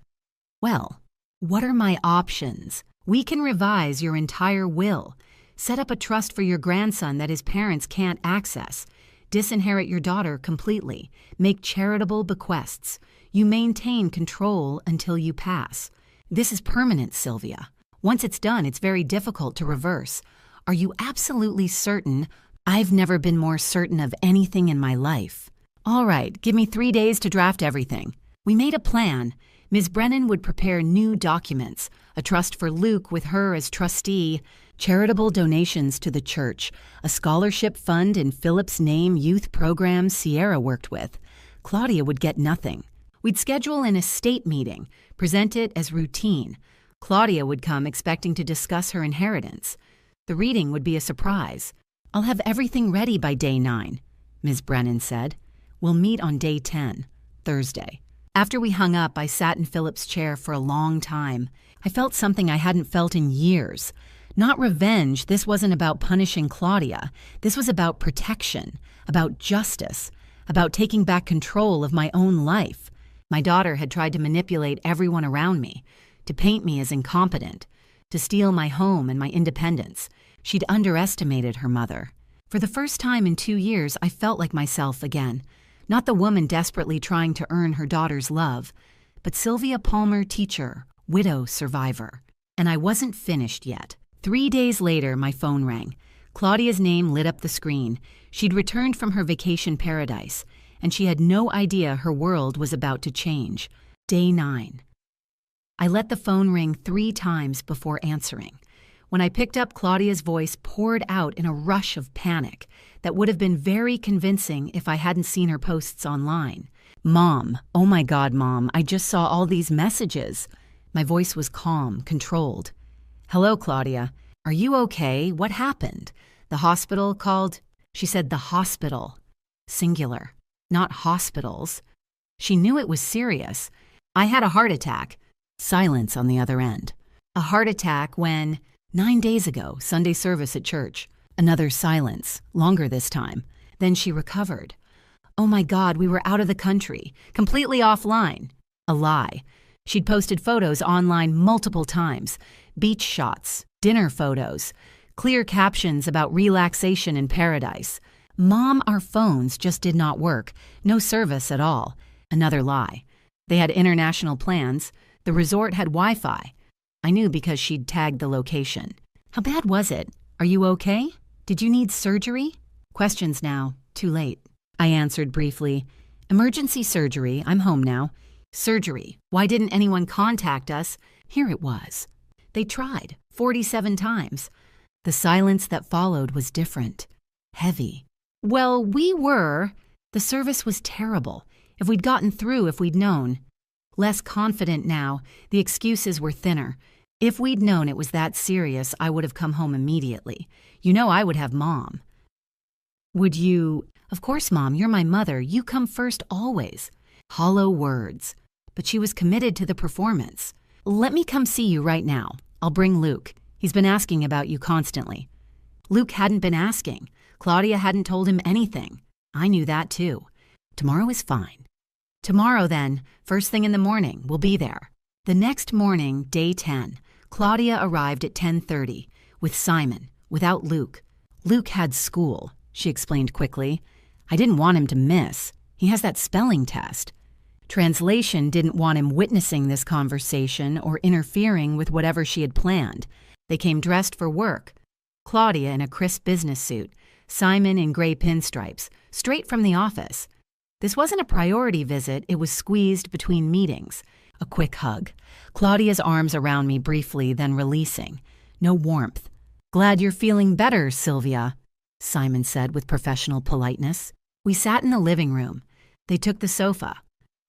A: "Well, what are my options? We can revise your entire will, set up a trust for your grandson that his parents can't access, disinherit your daughter completely, make charitable bequests. You maintain control until you pass. This is permanent, Sylvia. Once it's done, it's very difficult to reverse. Are you absolutely certain?" "I've never been more certain of anything in my life." "All right, give me 3 days to draft everything." We made a plan. Ms. Brennan would prepare new documents, a trust for Luke with her as trustee, charitable donations to the church, a scholarship fund in Philip's name, youth programs Sierra worked with. Claudia would get nothing. We'd schedule an estate meeting, present it as routine. Claudia would come expecting to discuss her inheritance. The reading would be a surprise. "I'll have everything ready by day 9, Ms. Brennan said. "We'll meet on day 10, Thursday." After we hung up, I sat in Philip's chair for a long time. I felt something I hadn't felt in years. Not revenge. This wasn't about punishing Claudia. This was about protection, about justice, about taking back control of my own life. My daughter had tried to manipulate everyone around me, to paint me as incompetent, to steal my home and my independence. She'd underestimated her mother. For the first time in 2 years, I felt like myself again. Not the woman desperately trying to earn her daughter's love, but Sylvia Palmer, teacher, widow survivor. And I wasn't finished yet. 3 days later, my phone rang. Claudia's name lit up the screen. She'd returned from her vacation paradise, and she had no idea her world was about to change. Day 9. I let the phone ring 3 times before answering. When I picked up, Claudia's voice poured out in a rush of panic that would have been very convincing if I hadn't seen her posts online. "Mom, oh my God, Mom, I just saw all these messages." My voice was calm, controlled. "Hello, Claudia. Are you okay? What happened? The hospital called?" She said the hospital. Singular, not hospitals. She knew it was serious. "I had a heart attack." Silence on the other end. "A heart attack when?" 9 days ago, Sunday service at church. Another silence, longer this time. Then she recovered. "Oh my God, we were out of the country, completely offline." A lie. She'd posted photos online multiple times. Beach shots, dinner photos, clear captions about relaxation in paradise. "Mom, our phones just did not work. No service at all." Another lie. They had international plans. The resort had Wi-Fi. I knew because she'd tagged the location. "How bad was it? Are you okay? Did you need surgery?" Questions now. Too late. I answered briefly. "Emergency surgery. I'm home now." "Surgery. Why didn't anyone contact us?" Here it was. They tried 47 times. The silence that followed was different. Heavy. "Well, we were." The service was terrible. If we'd gotten through, if we'd known. Less confident now, the excuses were thinner. If we'd known it was that serious, I would have come home immediately. You know I would have Mom. "Would you?" "Of course, Mom, you're my mother. You come first always." Hollow words. But she was committed to the performance. "Let me come see you right now. I'll bring Luke. He's been asking about you constantly." Luke hadn't been asking. Claudia hadn't told him anything. I knew that too. Tomorrow is fine. "Tomorrow then, first thing in the morning, we'll be there." The next morning, day 10, Claudia arrived at 10:30 with Simon, without Luke. "Luke had school," she explained quickly. "I didn't want him to miss. He has that spelling test." Translation didn't want him witnessing this conversation or interfering with whatever she had planned. They came dressed for work. Claudia in a crisp business suit, Simon in gray pinstripes, straight from the office. This wasn't a priority visit, it was squeezed between meetings. A quick hug. Claudia's arms around me briefly, then releasing. No warmth. "Glad you're feeling better, Sylvia," Simon said with professional politeness. We sat in the living room. They took the sofa.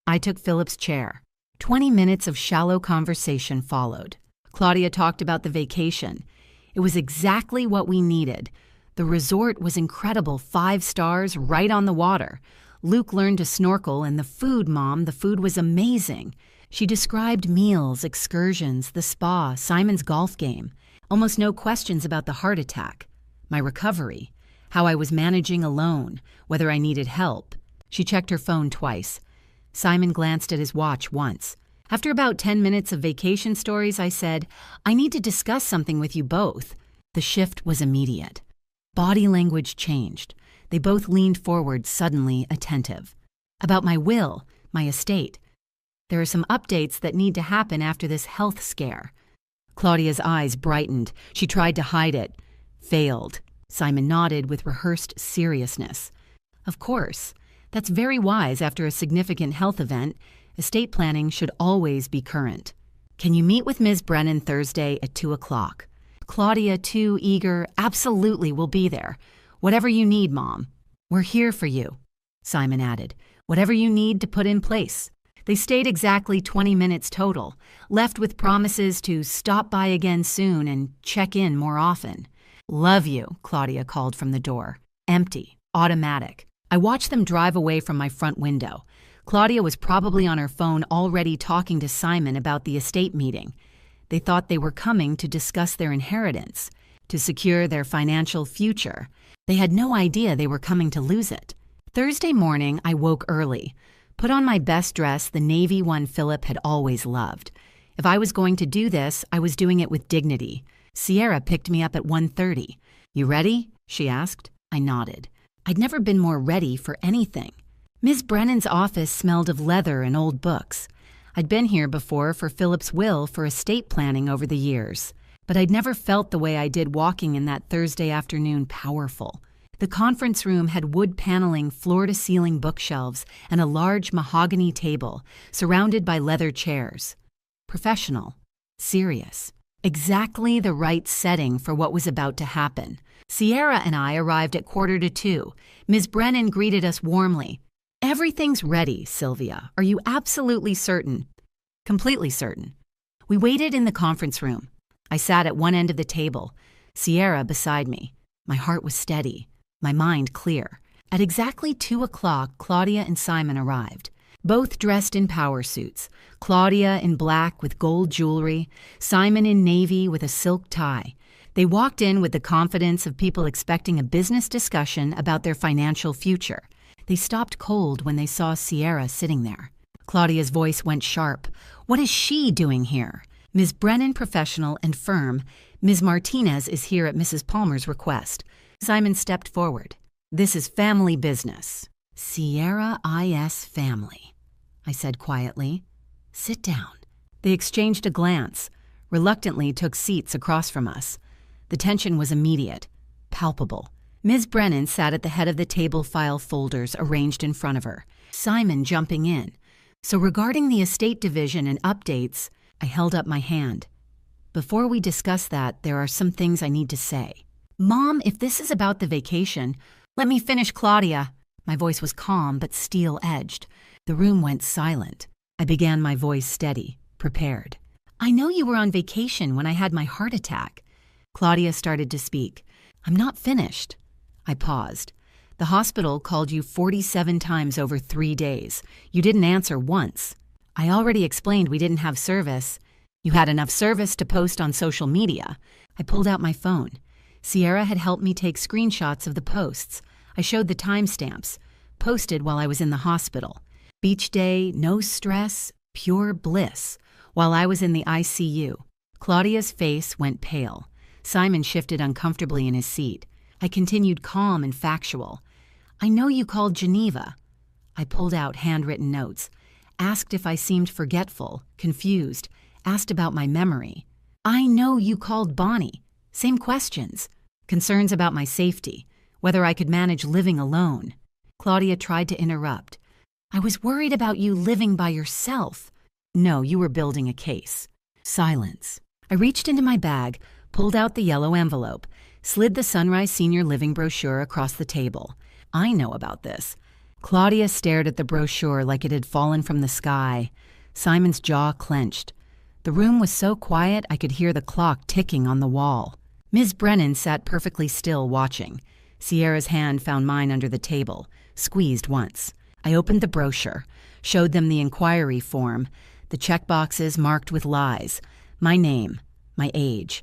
A: I took Philip's chair. 20 minutes of shallow conversation followed. Claudia talked about the vacation. It was exactly what we needed. The resort was incredible, 5 stars, right on the water. Luke learned to snorkel, and the food, Mom, the food was amazing. She described meals, excursions, the spa, Simon's golf game. Almost no questions about the heart attack. My recovery. How I was managing alone. Whether I needed help. She checked her phone twice. Simon glanced at his watch once. After about 10 minutes of vacation stories, I said, "I need to discuss something with you both." The shift was immediate. Body language changed. They both leaned forward, suddenly attentive. "About my will, my estate. There are some updates that need to happen after this health scare." Claudia's eyes brightened. She tried to hide it. Failed. Simon nodded with rehearsed seriousness. "Of course. That's very wise after a significant health event. Estate planning should always be current. Can you meet with Ms. Brennan Thursday at 2 o'clock? Claudia, too eager. "Absolutely, we'll be there. Whatever you need, Mom." "We're here for you," Simon added. "Whatever you need to put in place." They stayed exactly 20 minutes total, left with promises to stop by again soon and check in more often. "Love you," Claudia called from the door. Empty, automatic. I watched them drive away from my front window. Claudia was probably on her phone already talking to Simon about the estate meeting. They thought they were coming to discuss their inheritance, to secure their financial future. They had no idea they were coming to lose it. Thursday morning, I woke early. Put on my best dress, the navy one Philip had always loved. If I was going to do this, I was doing it with dignity. Sierra picked me up at 1:30. "You ready?" she asked. I nodded. I'd never been more ready for anything. Ms. Brennan's office smelled of leather and old books. I'd been here before for Philip's will for estate planning over the years, but I'd never felt the way I did walking in that Thursday afternoon powerful. The conference room had wood paneling, floor-to-ceiling bookshelves, and a large mahogany table, surrounded by leather chairs. Professional. Serious. Exactly the right setting for what was about to happen. Sierra and I arrived at 1:45. Ms. Brennan greeted us warmly. "Everything's ready, Sylvia. Are you absolutely certain?" "Completely certain." We waited in the conference room. I sat at one end of the table, Sierra beside me. My heart was steady, my mind clear. At exactly 2:00, Claudia and Simon arrived, both dressed in power suits, Claudia in black with gold jewelry, Simon in navy with a silk tie. They walked in with the confidence of people expecting a business discussion about their financial future. They stopped cold when they saw Sierra sitting there. Claudia's voice went sharp. "What is she doing here?" "Ms. Brennan, professional and firm. Ms. Martinez is here at Mrs. Palmer's request." Simon stepped forward. "This is family business." "Sierra I.S. family," I said quietly. "Sit down." They exchanged a glance, reluctantly took seats across from us. The tension was immediate, palpable. Ms. Brennan sat at the head of the table, file folders arranged in front of her, Simon jumping in. "So regarding the estate division and updates," I held up my hand. "Before we discuss that, there are some things I need to say." "Mom, if this is about the vacation, let me finish, Claudia." My voice was calm but steel-edged. The room went silent. I began, my voice steady, prepared. "I know you were on vacation when I had my heart attack." Claudia started to speak. "I'm not finished." I paused. "The hospital called you 47 times over 3 days. You didn't answer once. I already explained we didn't have service. You had enough service to post on social media." I pulled out my phone. Sierra had helped me take screenshots of the posts. I showed the timestamps. Posted while I was in the hospital. Beach day, no stress, pure bliss. While I was in the ICU. Claudia's face went pale. Simon shifted uncomfortably in his seat. I continued calm and factual. "I know you called Geneva." I pulled out handwritten notes. Asked if I seemed forgetful, confused. Asked about my memory. "I know you called Bonnie. Same questions. Concerns about my safety. Whether I could manage living alone." Claudia tried to interrupt. "I was worried about you living by yourself." "No, you were building a case." Silence. I reached into my bag, pulled out the yellow envelope, slid the Sunrise Senior Living brochure across the table. "I know about this." Claudia stared at the brochure like it had fallen from the sky. Simon's jaw clenched. The room was so quiet I could hear the clock ticking on the wall. Ms. Brennan sat perfectly still, watching. Sierra's hand found mine under the table, squeezed once. I opened the brochure, showed them the inquiry form, the checkboxes marked with lies, my name, my age,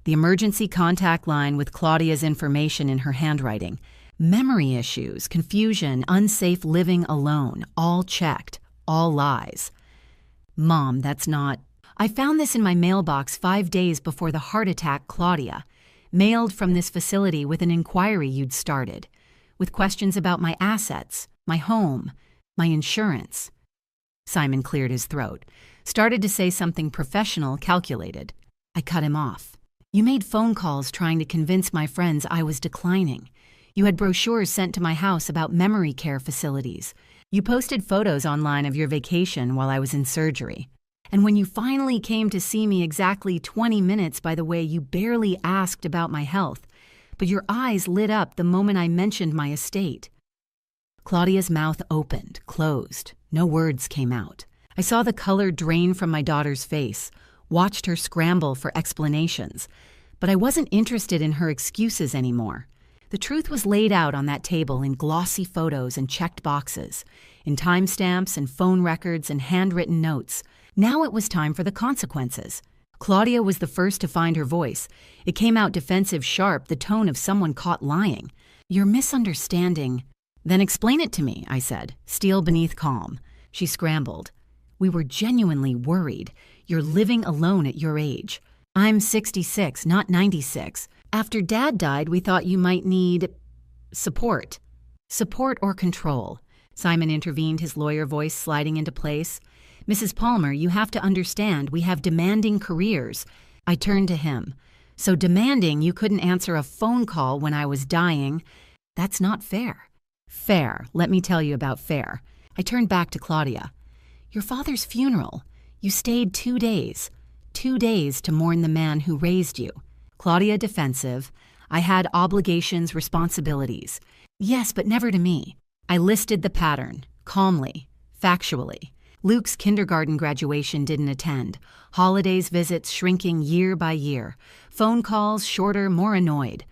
A: the emergency contact line with Claudia's information in her handwriting, memory issues, confusion, unsafe living alone, all checked, all lies. "Mom, that's not..." "I found this in my mailbox 5 days before the heart attack, Claudia. Mailed from this facility with an inquiry you'd started, with questions about my assets, my home, my insurance." Simon cleared his throat, started to say something professional, calculated. I cut him off. "You made phone calls trying to convince my friends I was declining. You had brochures sent to my house about memory care facilities. You posted photos online of your vacation while I was in surgery. And when you finally came to see me exactly 20 minutes, by the way, you barely asked about my health, but your eyes lit up the moment I mentioned my estate." Claudia's mouth opened, closed. No words came out. I saw the color drain from my daughter's face, watched her scramble for explanations, but I wasn't interested in her excuses anymore. The truth was laid out on that table in glossy photos and checked boxes, in timestamps and phone records and handwritten notes. Now it was time for the consequences. Claudia was the first to find her voice. It came out defensive, sharp, the tone of someone caught lying. "You're misunderstanding." "Then explain it to me," I said, steel beneath calm. She scrambled. "We were genuinely worried. You're living alone at your age. I'm 66, not 96. After Dad died, we thought you might need support." "Support or control?" Simon intervened, his lawyer voice sliding into place. "Mrs. Palmer, you have to understand, we have demanding careers." I turned to him. "So demanding you couldn't answer a phone call when I was dying." That's not fair. Fair. Let me tell you about fair. I turned back to Claudia. Your father's funeral. You stayed 2 days. 2 days to mourn the man who raised you. Claudia defensive. I had obligations, responsibilities. Yes, but never to me. I listed the pattern, calmly, factually. Luke's kindergarten graduation didn't attend. Holidays visits shrinking year by year. Phone calls shorter, more annoyed.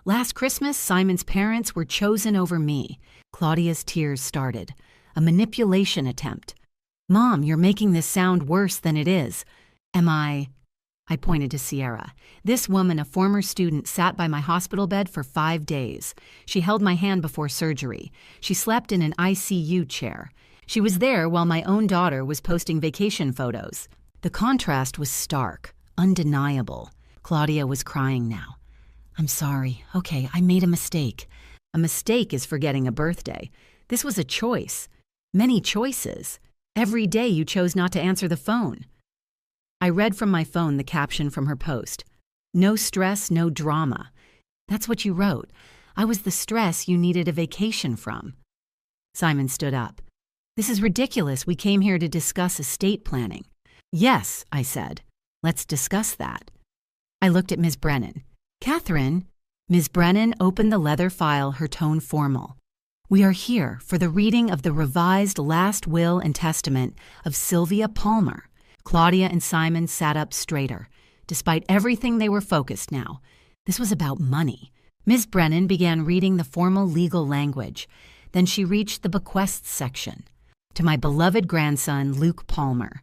A: Last Christmas, Simon's parents were chosen over me. Claudia's tears started. A manipulation attempt. Mom, you're making this sound worse than it is. Am I pointed to Sierra. This woman, a former student, sat by my hospital bed for 5 days. She held my hand before surgery. She slept in an ICU chair. She was there while my own daughter was posting vacation photos. The contrast was stark, undeniable. Claudia was crying now. I'm sorry. Okay, I made a mistake. A mistake is forgetting a birthday. This was a choice. Many choices. Every day you chose not to answer the phone. I read from my phone the caption from her post. No stress, no drama. That's what you wrote. I was the stress you needed a vacation from. Simon stood up. This is ridiculous. We came here to discuss estate planning. Yes, I said. Let's discuss that. I looked at Ms. Brennan. Catherine. Ms. Brennan opened the leather file, her tone formal. We are here for the reading of the revised last will and testament of Sylvia Palmer. Claudia and Simon sat up straighter. Despite everything, they were focused now. This was about money. Ms. Brennan began reading the formal legal language. Then she reached the bequests section. To my beloved grandson, Luke Palmer.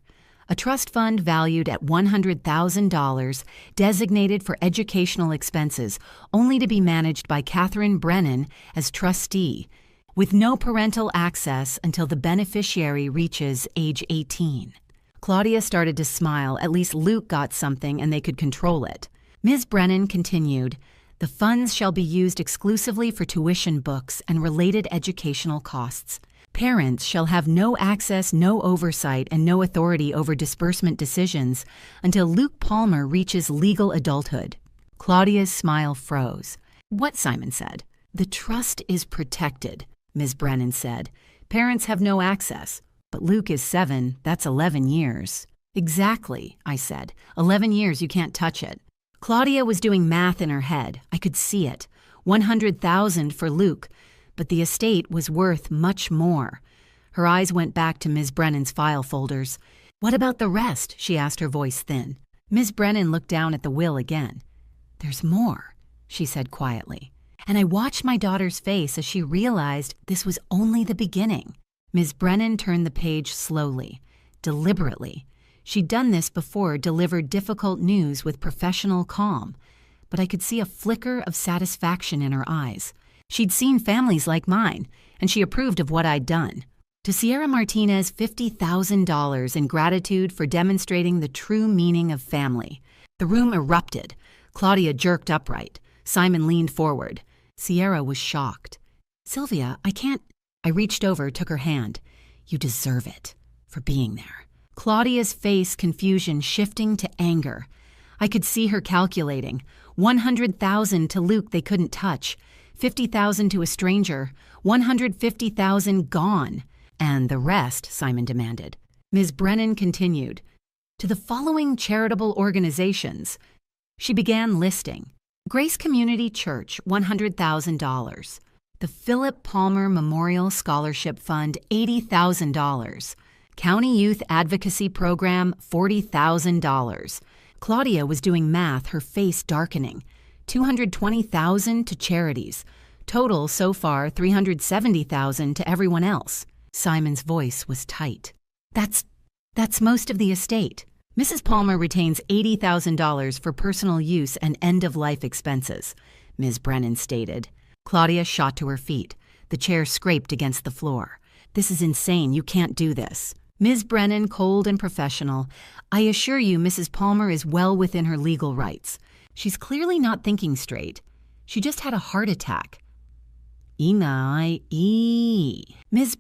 A: A trust fund valued at $100,000 designated for educational expenses, only to be managed by Catherine Brennan as trustee, with no parental access until the beneficiary reaches age 18. Claudia started to smile. At least Luke got something and they could control it. Ms. Brennan continued, the funds shall be used exclusively for tuition books and related educational costs. Parents shall have no access, no oversight, and no authority over disbursement decisions until Luke Palmer reaches legal adulthood. Claudia's smile froze. What? Simon said. The trust is protected, Ms. Brennan said. Parents have no access. But Luke is 7, that's 11 years. Exactly, I said. 11 years, you can't touch it. Claudia was doing math in her head. I could see it. $100,000 for Luke. But the estate was worth much more. Her eyes went back to Ms. Brennan's file folders. What about the rest? She asked, her voice thin. Ms. Brennan looked down at the will again. There's more, she said quietly. And I watched my daughter's face as she realized this was only the beginning. Ms. Brennan turned the page slowly, deliberately. She'd done this before, delivered difficult news with professional calm. But I could see a flicker of satisfaction in her eyes. She'd seen families like mine, and she approved of what I'd done. To Sierra Martinez, $50,000 in gratitude for demonstrating the true meaning of family. The room erupted. Claudia jerked upright. Simon leaned forward. Sierra was shocked. Sylvia, I can't... I reached over, took her hand. You deserve it, for being there. Claudia's face, confusion shifting to anger. I could see her calculating. $100,000 to Luke they couldn't touch. $50,000 to a stranger, $150,000 gone. And the rest, Simon demanded. Ms. Brennan continued. To the following charitable organizations. She began listing. Grace Community Church, $100,000. The Philip Palmer Memorial Scholarship Fund, $80,000. County Youth Advocacy Program, $40,000. Claudia was doing math, her face darkening. $220,000 to charities. Total so far $370,000 to everyone else. Simon's voice was tight. That's most of the estate. Mrs. Palmer retains $80,000 for personal use and end-of-life expenses, Ms. Brennan stated. Claudia shot to her feet. The chair scraped against the floor. This is insane. You can't do this. Ms. Brennan, cold and professional, I assure you Mrs. Palmer is well within her legal rights. She's clearly not thinking straight. She just had a heart attack. Ms.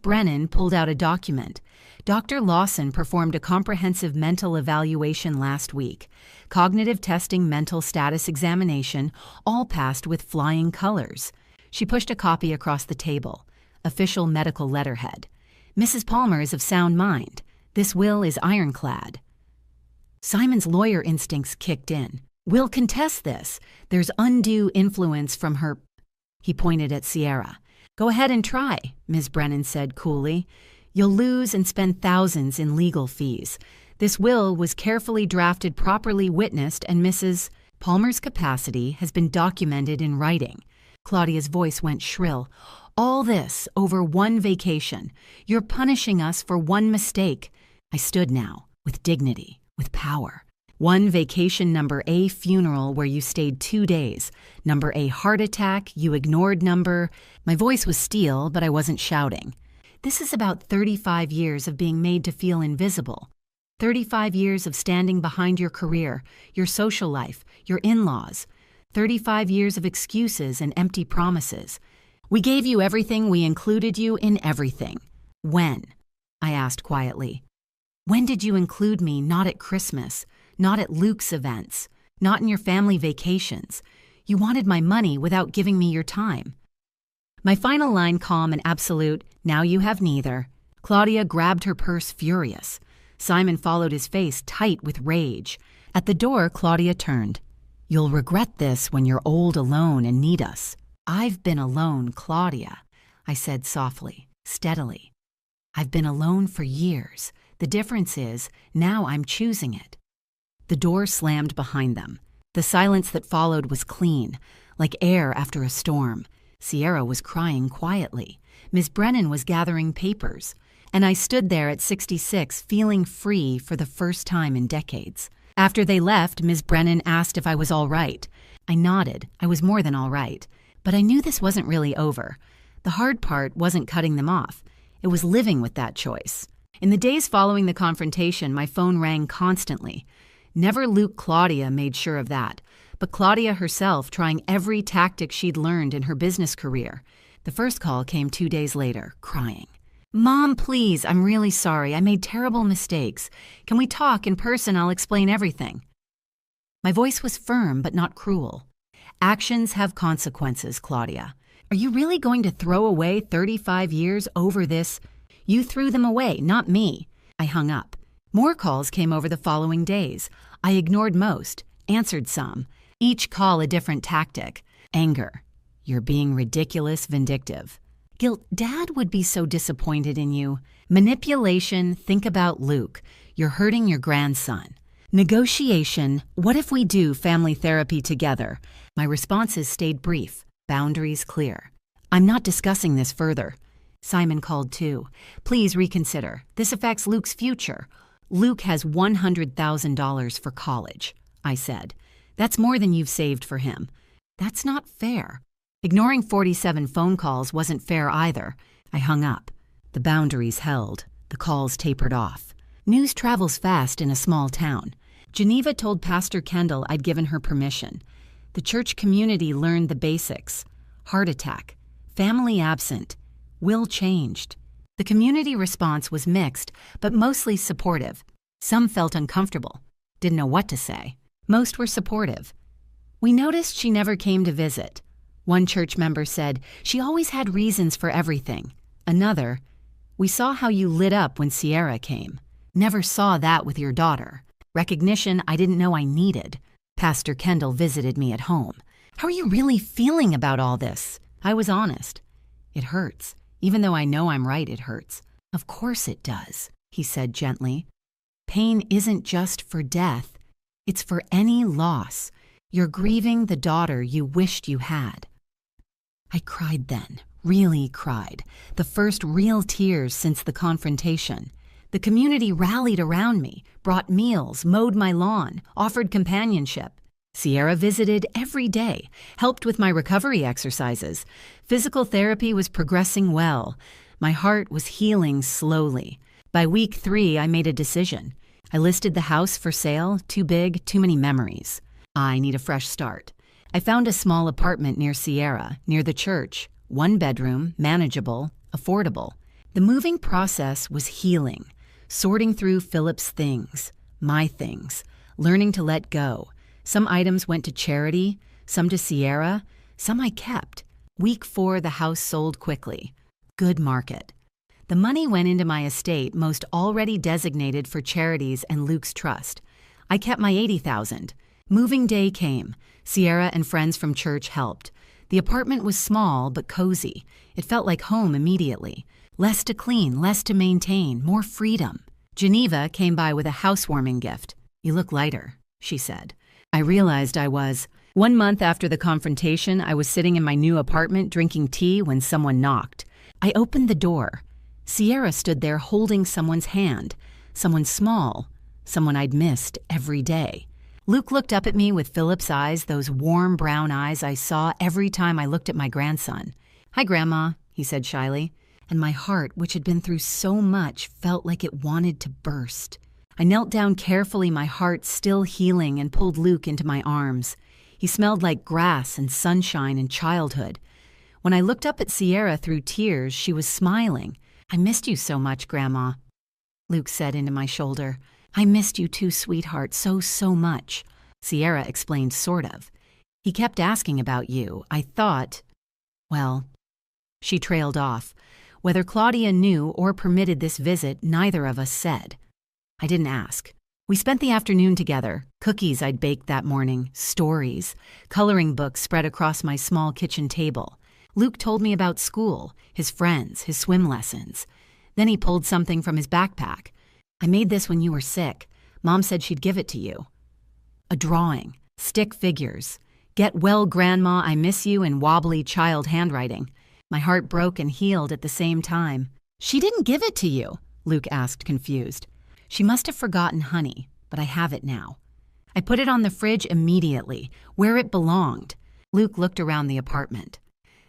A: Brennan pulled out a document. Dr. Lawson performed a comprehensive mental evaluation last week. Cognitive testing, mental status examination, all passed with flying colors. She pushed a copy across the table. Official medical letterhead. Mrs. Palmer is of sound mind. This will is ironclad. Simon's lawyer instincts kicked in. We'll contest this. There's undue influence from her. He pointed at Sierra. Go ahead and try, Ms. Brennan said coolly. You'll lose and spend thousands in legal fees. This will was carefully drafted, properly witnessed, and Mrs. Palmer's capacity has been documented in writing. Claudia's voice went shrill. All this over one vacation. You're punishing us for one mistake. I stood now, with dignity, with power. One vacation, number A funeral where you stayed 2 days. Number A heart attack, you ignored number. My voice was steel, but I wasn't shouting. This is about 35 years of being made to feel invisible. 35 years of standing behind your career, your social life, your in-laws. 35 years of excuses and empty promises. We gave you everything, we included you in everything. When? I asked quietly. When did you include me not at Christmas, not at Luke's events, not in your family vacations? You wanted my money without giving me your time. My final line calm and absolute, now you have neither. Claudia grabbed her purse furious. Simon followed his face tight with rage. At the door, Claudia turned. You'll regret this when you're old alone and need us. I've been alone, Claudia, I said softly, steadily. I've been alone for years. The difference is, now I'm choosing it. The door slammed behind them. The silence that followed was clean, like air after a storm. Sierra was crying quietly. Ms. Brennan was gathering papers. And I stood there at 66 feeling free for the first time in decades. After they left, Ms. Brennan asked if I was all right. I nodded. I was more than all right. But I knew this wasn't really over. The hard part wasn't cutting them off. It was living with that choice. In the days following the confrontation, my phone rang constantly. Never Luke Claudia made sure of that, but Claudia herself trying every tactic she'd learned in her business career. The first call came 2 days later, crying. Mom, please, I'm really sorry. I made terrible mistakes. Can we talk in person? I'll explain everything. My voice was firm but not cruel. Actions have consequences, Claudia. Are you really going to throw away 35 years over this? You threw them away, not me. I hung up. More calls came over the following days. I ignored most, answered some. Each call a different tactic. Anger. You're being ridiculous, vindictive. Guilt. Dad would be so disappointed in you. Manipulation. Think about Luke. You're hurting your grandson. Negotiation. What if we do family therapy together? My responses stayed brief. Boundaries clear. I'm not discussing this further. Simon called too. Please reconsider. This affects Luke's future. Luke has $100,000 for college, I said. That's more than you've saved for him. That's not fair. Ignoring 47 phone calls wasn't fair either. I hung up. The boundaries held. The calls tapered off. News travels fast in a small town. Geneva told Pastor Kendall I'd given her permission. The church community learned the basics. Heart attack. Family absent. Will changed. The community response was mixed, but mostly supportive. Some felt uncomfortable. Didn't know what to say. Most were supportive. We noticed she never came to visit. One church member said, she always had reasons for everything. Another, we saw how you lit up when Sierra came. Never saw that with your daughter. Recognition I didn't know I needed. Pastor Kendall visited me at home. How are you really feeling about all this? I was honest. It hurts. Even though I know I'm right, it hurts. Of course it does, he said gently. Pain isn't just for death. It's for any loss. You're grieving the daughter you wished you had. I cried then, really cried. The first real tears since the confrontation. The community rallied around me, brought meals, mowed my lawn, offered companionship. Sierra visited every day, helped with my recovery exercises. Physical therapy was progressing well. My heart was healing slowly. By week 3, I made a decision. I listed the house for sale, too big, too many memories. I need a fresh start. I found a small apartment near Sierra, near the church. 1 bedroom, manageable, affordable. The moving process was healing, sorting through Philip's things, my things, learning to let go. Some items went to charity, some to Sierra, some I kept. Week 4, the house sold quickly. Good market. The money went into my estate, most already designated for charities and Luke's trust. I kept my $80,000. Moving day came. Sierra and friends from church helped. The apartment was small but cozy. It felt like home immediately. Less to clean, less to maintain, more freedom. Geneva came by with a housewarming gift. "You look lighter," she said. I realized I was. 1 month after the confrontation, I was sitting in my new apartment drinking tea when someone knocked. I opened the door. Sierra stood there holding someone's hand. Someone small. Someone I'd missed every day. Luke looked up at me with Philip's eyes, those warm brown eyes I saw every time I looked at my grandson. "Hi, Grandma," he said shyly, and my heart, which had been through so much, felt like it wanted to burst. I knelt down carefully, my heart still healing, and pulled Luke into my arms. He smelled like grass and sunshine and childhood. When I looked up at Sierra through tears, she was smiling. "I missed you so much, Grandma," Luke said into my shoulder. "I missed you too, sweetheart, so much." Sierra explained, sort of. "He kept asking about you. I thought, well..." She trailed off. Whether Claudia knew or permitted this visit, neither of us said. I didn't ask. We spent the afternoon together. Cookies I'd baked that morning, stories, coloring books spread across my small kitchen table. Luke told me about school, his friends, his swim lessons. Then he pulled something from his backpack. "I made this when you were sick. Mom said she'd give it to you." A drawing, stick figures. "Get well, Grandma, I miss you," in wobbly child handwriting. My heart broke and healed at the same time. "She didn't give it to you?" Luke asked, confused. "She must have forgotten, honey, but I have it now." I put it on the fridge immediately, where it belonged. Luke looked around the apartment.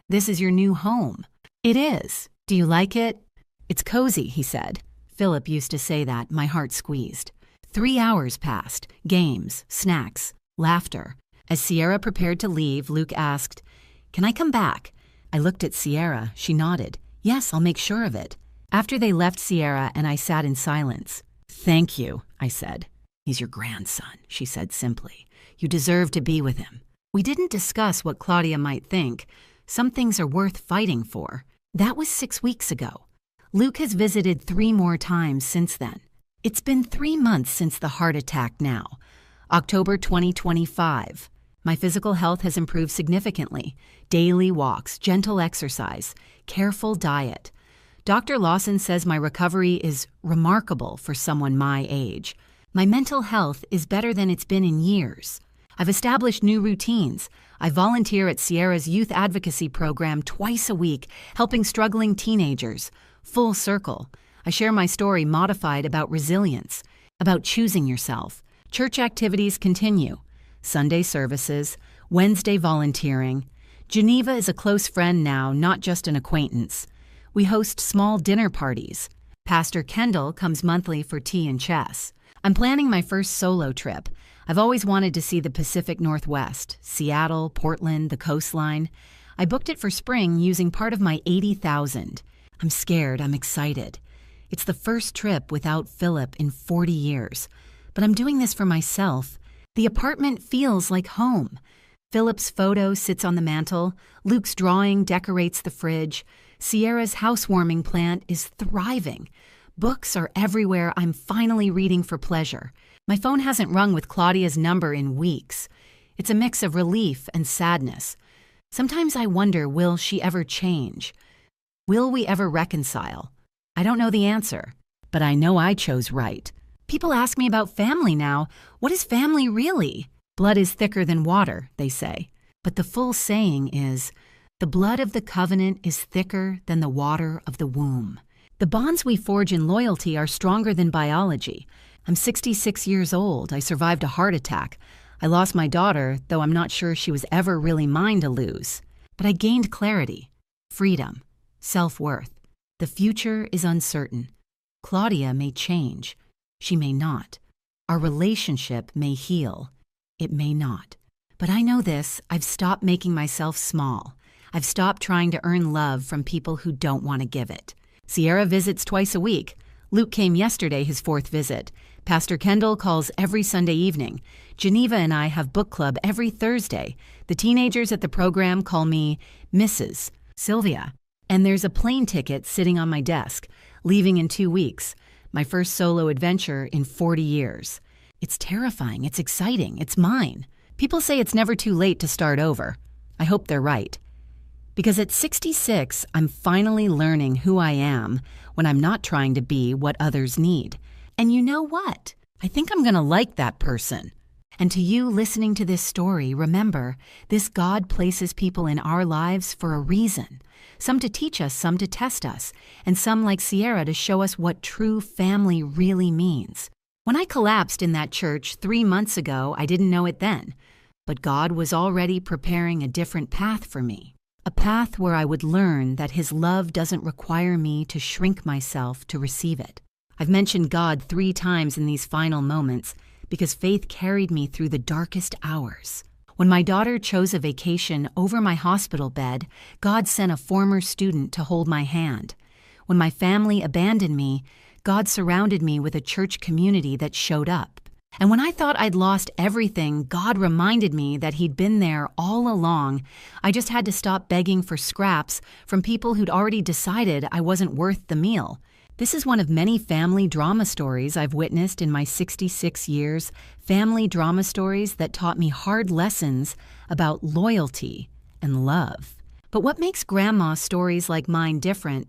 A: "This is your new home." "It is. Do you like it?" "It's cozy," he said. Philip used to say that, my heart squeezed. 3 hours passed. Games, snacks, laughter. As Sierra prepared to leave, Luke asked, "Can I come back?" I looked at Sierra. She nodded. "Yes, I'll make sure of it." After they left Sierra and I sat in silence. "Thank you," I said. "He's your grandson," she said simply. "You deserve to be with him." We didn't discuss what Claudia might think. Some things are worth fighting for. That was 6 weeks ago. Luke has visited 3 more times since then. It's been 3 months since the heart attack now. October 2025. My physical health has improved significantly. Daily walks, gentle exercise, careful diet. Dr. Lawson says my recovery is remarkable for someone my age. My mental health is better than it's been in years. I've established new routines. I volunteer at Sierra's youth advocacy program twice a week, helping struggling teenagers. Full circle. I share my story modified about resilience, about choosing yourself. Church activities continue. Sunday services, Wednesday volunteering. Geneva is a close friend now, not just an acquaintance. We host small dinner parties. Pastor Kendall comes monthly for tea and chess. I'm planning my first solo trip. I've always wanted to see the Pacific Northwest, Seattle, Portland, the coastline. I booked it for spring using part of my $80,000. I'm scared, I'm excited. It's the first trip without Philip in 40 years. But I'm doing this for myself. The apartment feels like home. Philip's photo sits on the mantel. Luke's drawing decorates the fridge. Sierra's housewarming plant is thriving. Books are everywhere. I'm finally reading for pleasure. My phone hasn't rung with Claudia's number in weeks. It's a mix of relief and sadness. Sometimes I wonder, will she ever change? Will we ever reconcile? I don't know the answer, but I know I chose right. People ask me about family now. What is family really? Blood is thicker than water, they say. But the full saying is, the blood of the covenant is thicker than the water of the womb. The bonds we forge in loyalty are stronger than biology. I'm 66 years old. I survived a heart attack. I lost my daughter, though I'm not sure she was ever really mine to lose. But I gained clarity, freedom, self-worth. The future is uncertain. Claudia may change. She may not. Our relationship may heal. It may not. But I know this, I've stopped making myself small. I've stopped trying to earn love from people who don't want to give it. Sierra visits twice a week. Luke came yesterday, his 4th visit. Pastor Kendall calls every Sunday evening. Geneva and I have book club every Thursday. The teenagers at the program call me Mrs. Sylvia. And there's a plane ticket sitting on my desk, leaving in 2 weeks, my first solo adventure in 40 years. It's terrifying, it's exciting, it's mine. People say it's never too late to start over. I hope they're right. Because at 66, I'm finally learning who I am when I'm not trying to be what others need. And you know what? I think I'm going to like that person. And to you listening to this story, remember, this God places people in our lives for a reason. Some to teach us, some to test us, and some like Sierra to show us what true family really means. When I collapsed in that church 3 months ago, I didn't know it then. But God was already preparing a different path for me. A path where I would learn that His love doesn't require me to shrink myself to receive it. I've mentioned God 3 times in these final moments because faith carried me through the darkest hours. When my daughter chose a vacation over my hospital bed, God sent a former student to hold my hand. When my family abandoned me, God surrounded me with a church community that showed up. And when I thought I'd lost everything, God reminded me that He'd been there all along. I just had to stop begging for scraps from people who'd already decided I wasn't worth the meal. This is one of many family drama stories I've witnessed in my 66 years, family drama stories that taught me hard lessons about loyalty and love. But what makes Grandma's stories like mine different,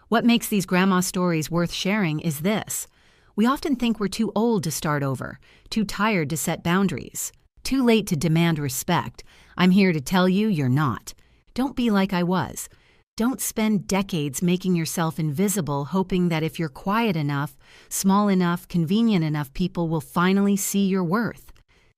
A: what makes these grandma stories worth sharing is this. We often think we're too old to start over, too tired to set boundaries, too late to demand respect. I'm here to tell you you're not. Don't be like I was. Don't spend decades making yourself invisible, hoping that if you're quiet enough, small enough, convenient enough, people will finally see your worth.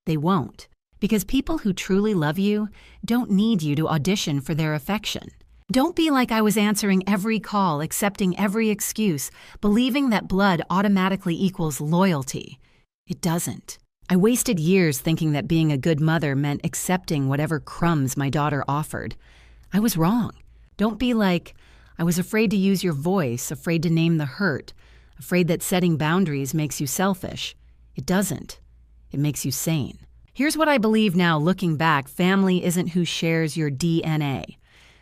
A: They won't. Because people who truly love you don't need you to audition for their affection. Don't be like I was answering every call, accepting every excuse, believing that blood automatically equals loyalty. It doesn't. I wasted years thinking that being a good mother meant accepting whatever crumbs my daughter offered. I was wrong. Don't be like, I was afraid to use your voice, afraid to name the hurt, afraid that setting boundaries makes you selfish. It doesn't. It makes you sane. Here's what I believe now, looking back, family isn't who shares your DNA.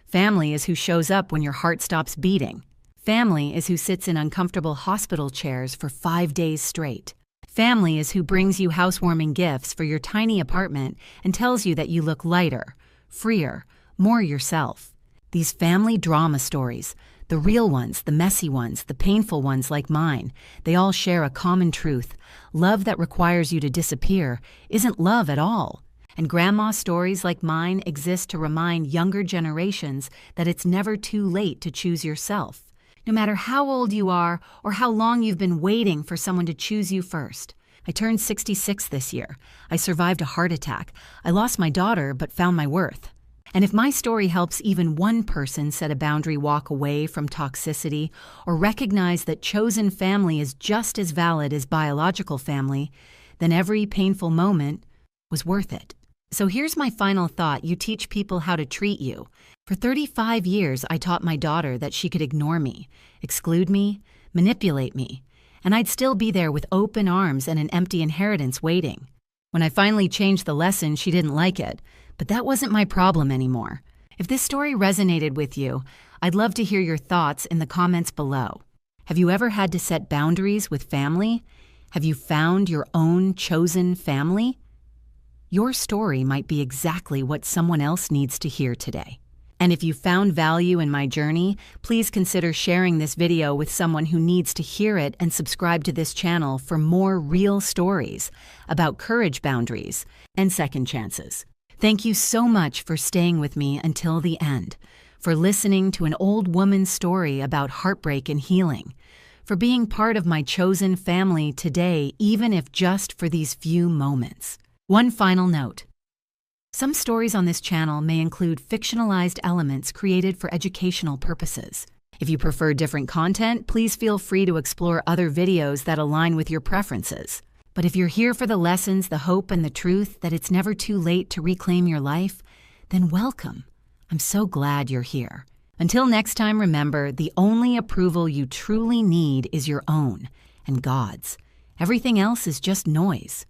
A: Family is who shows up when your heart stops beating. Family is who sits in uncomfortable hospital chairs for 5 days straight. Family is who brings you housewarming gifts for your tiny apartment and tells you that you look lighter, freer, more yourself. These family drama stories, the real ones, the messy ones, the painful ones like mine, they all share a common truth. Love that requires you to disappear isn't love at all. And grandma stories like mine exist to remind younger generations that it's never too late to choose yourself. No matter how old you are or how long you've been waiting for someone to choose you first. I turned 66 this year. I survived a heart attack. I lost my daughter but found my worth. And if my story helps even one person set a boundary, walk away from toxicity, or recognize that chosen family is just as valid as biological family, then every painful moment was worth it. So here's my final thought. You teach people how to treat you. For 35 years, I taught my daughter that she could ignore me, exclude me, manipulate me, and I'd still be there with open arms and an empty inheritance waiting. When I finally changed the lesson, she didn't like it, but that wasn't my problem anymore. If this story resonated with you, I'd love to hear your thoughts in the comments below. Have you ever had to set boundaries with family? Have you found your own chosen family? Your story might be exactly what someone else needs to hear today. And if you found value in my journey, please consider sharing this video with someone who needs to hear it and subscribe to this channel for more real stories about courage, boundaries, and second chances. Thank you so much for staying with me until the end, for listening to an old woman's story about heartbreak and healing, for being part of my chosen family today, even if just for these few moments. One final note. Some stories on this channel may include fictionalized elements created for educational purposes. If you prefer different content, please feel free to explore other videos that align with your preferences. But if you're here for the lessons, the hope, and the truth that it's never too late to reclaim your life, then welcome. I'm so glad you're here. Until next time, remember, the only approval you truly need is your own and God's. Everything else is just noise.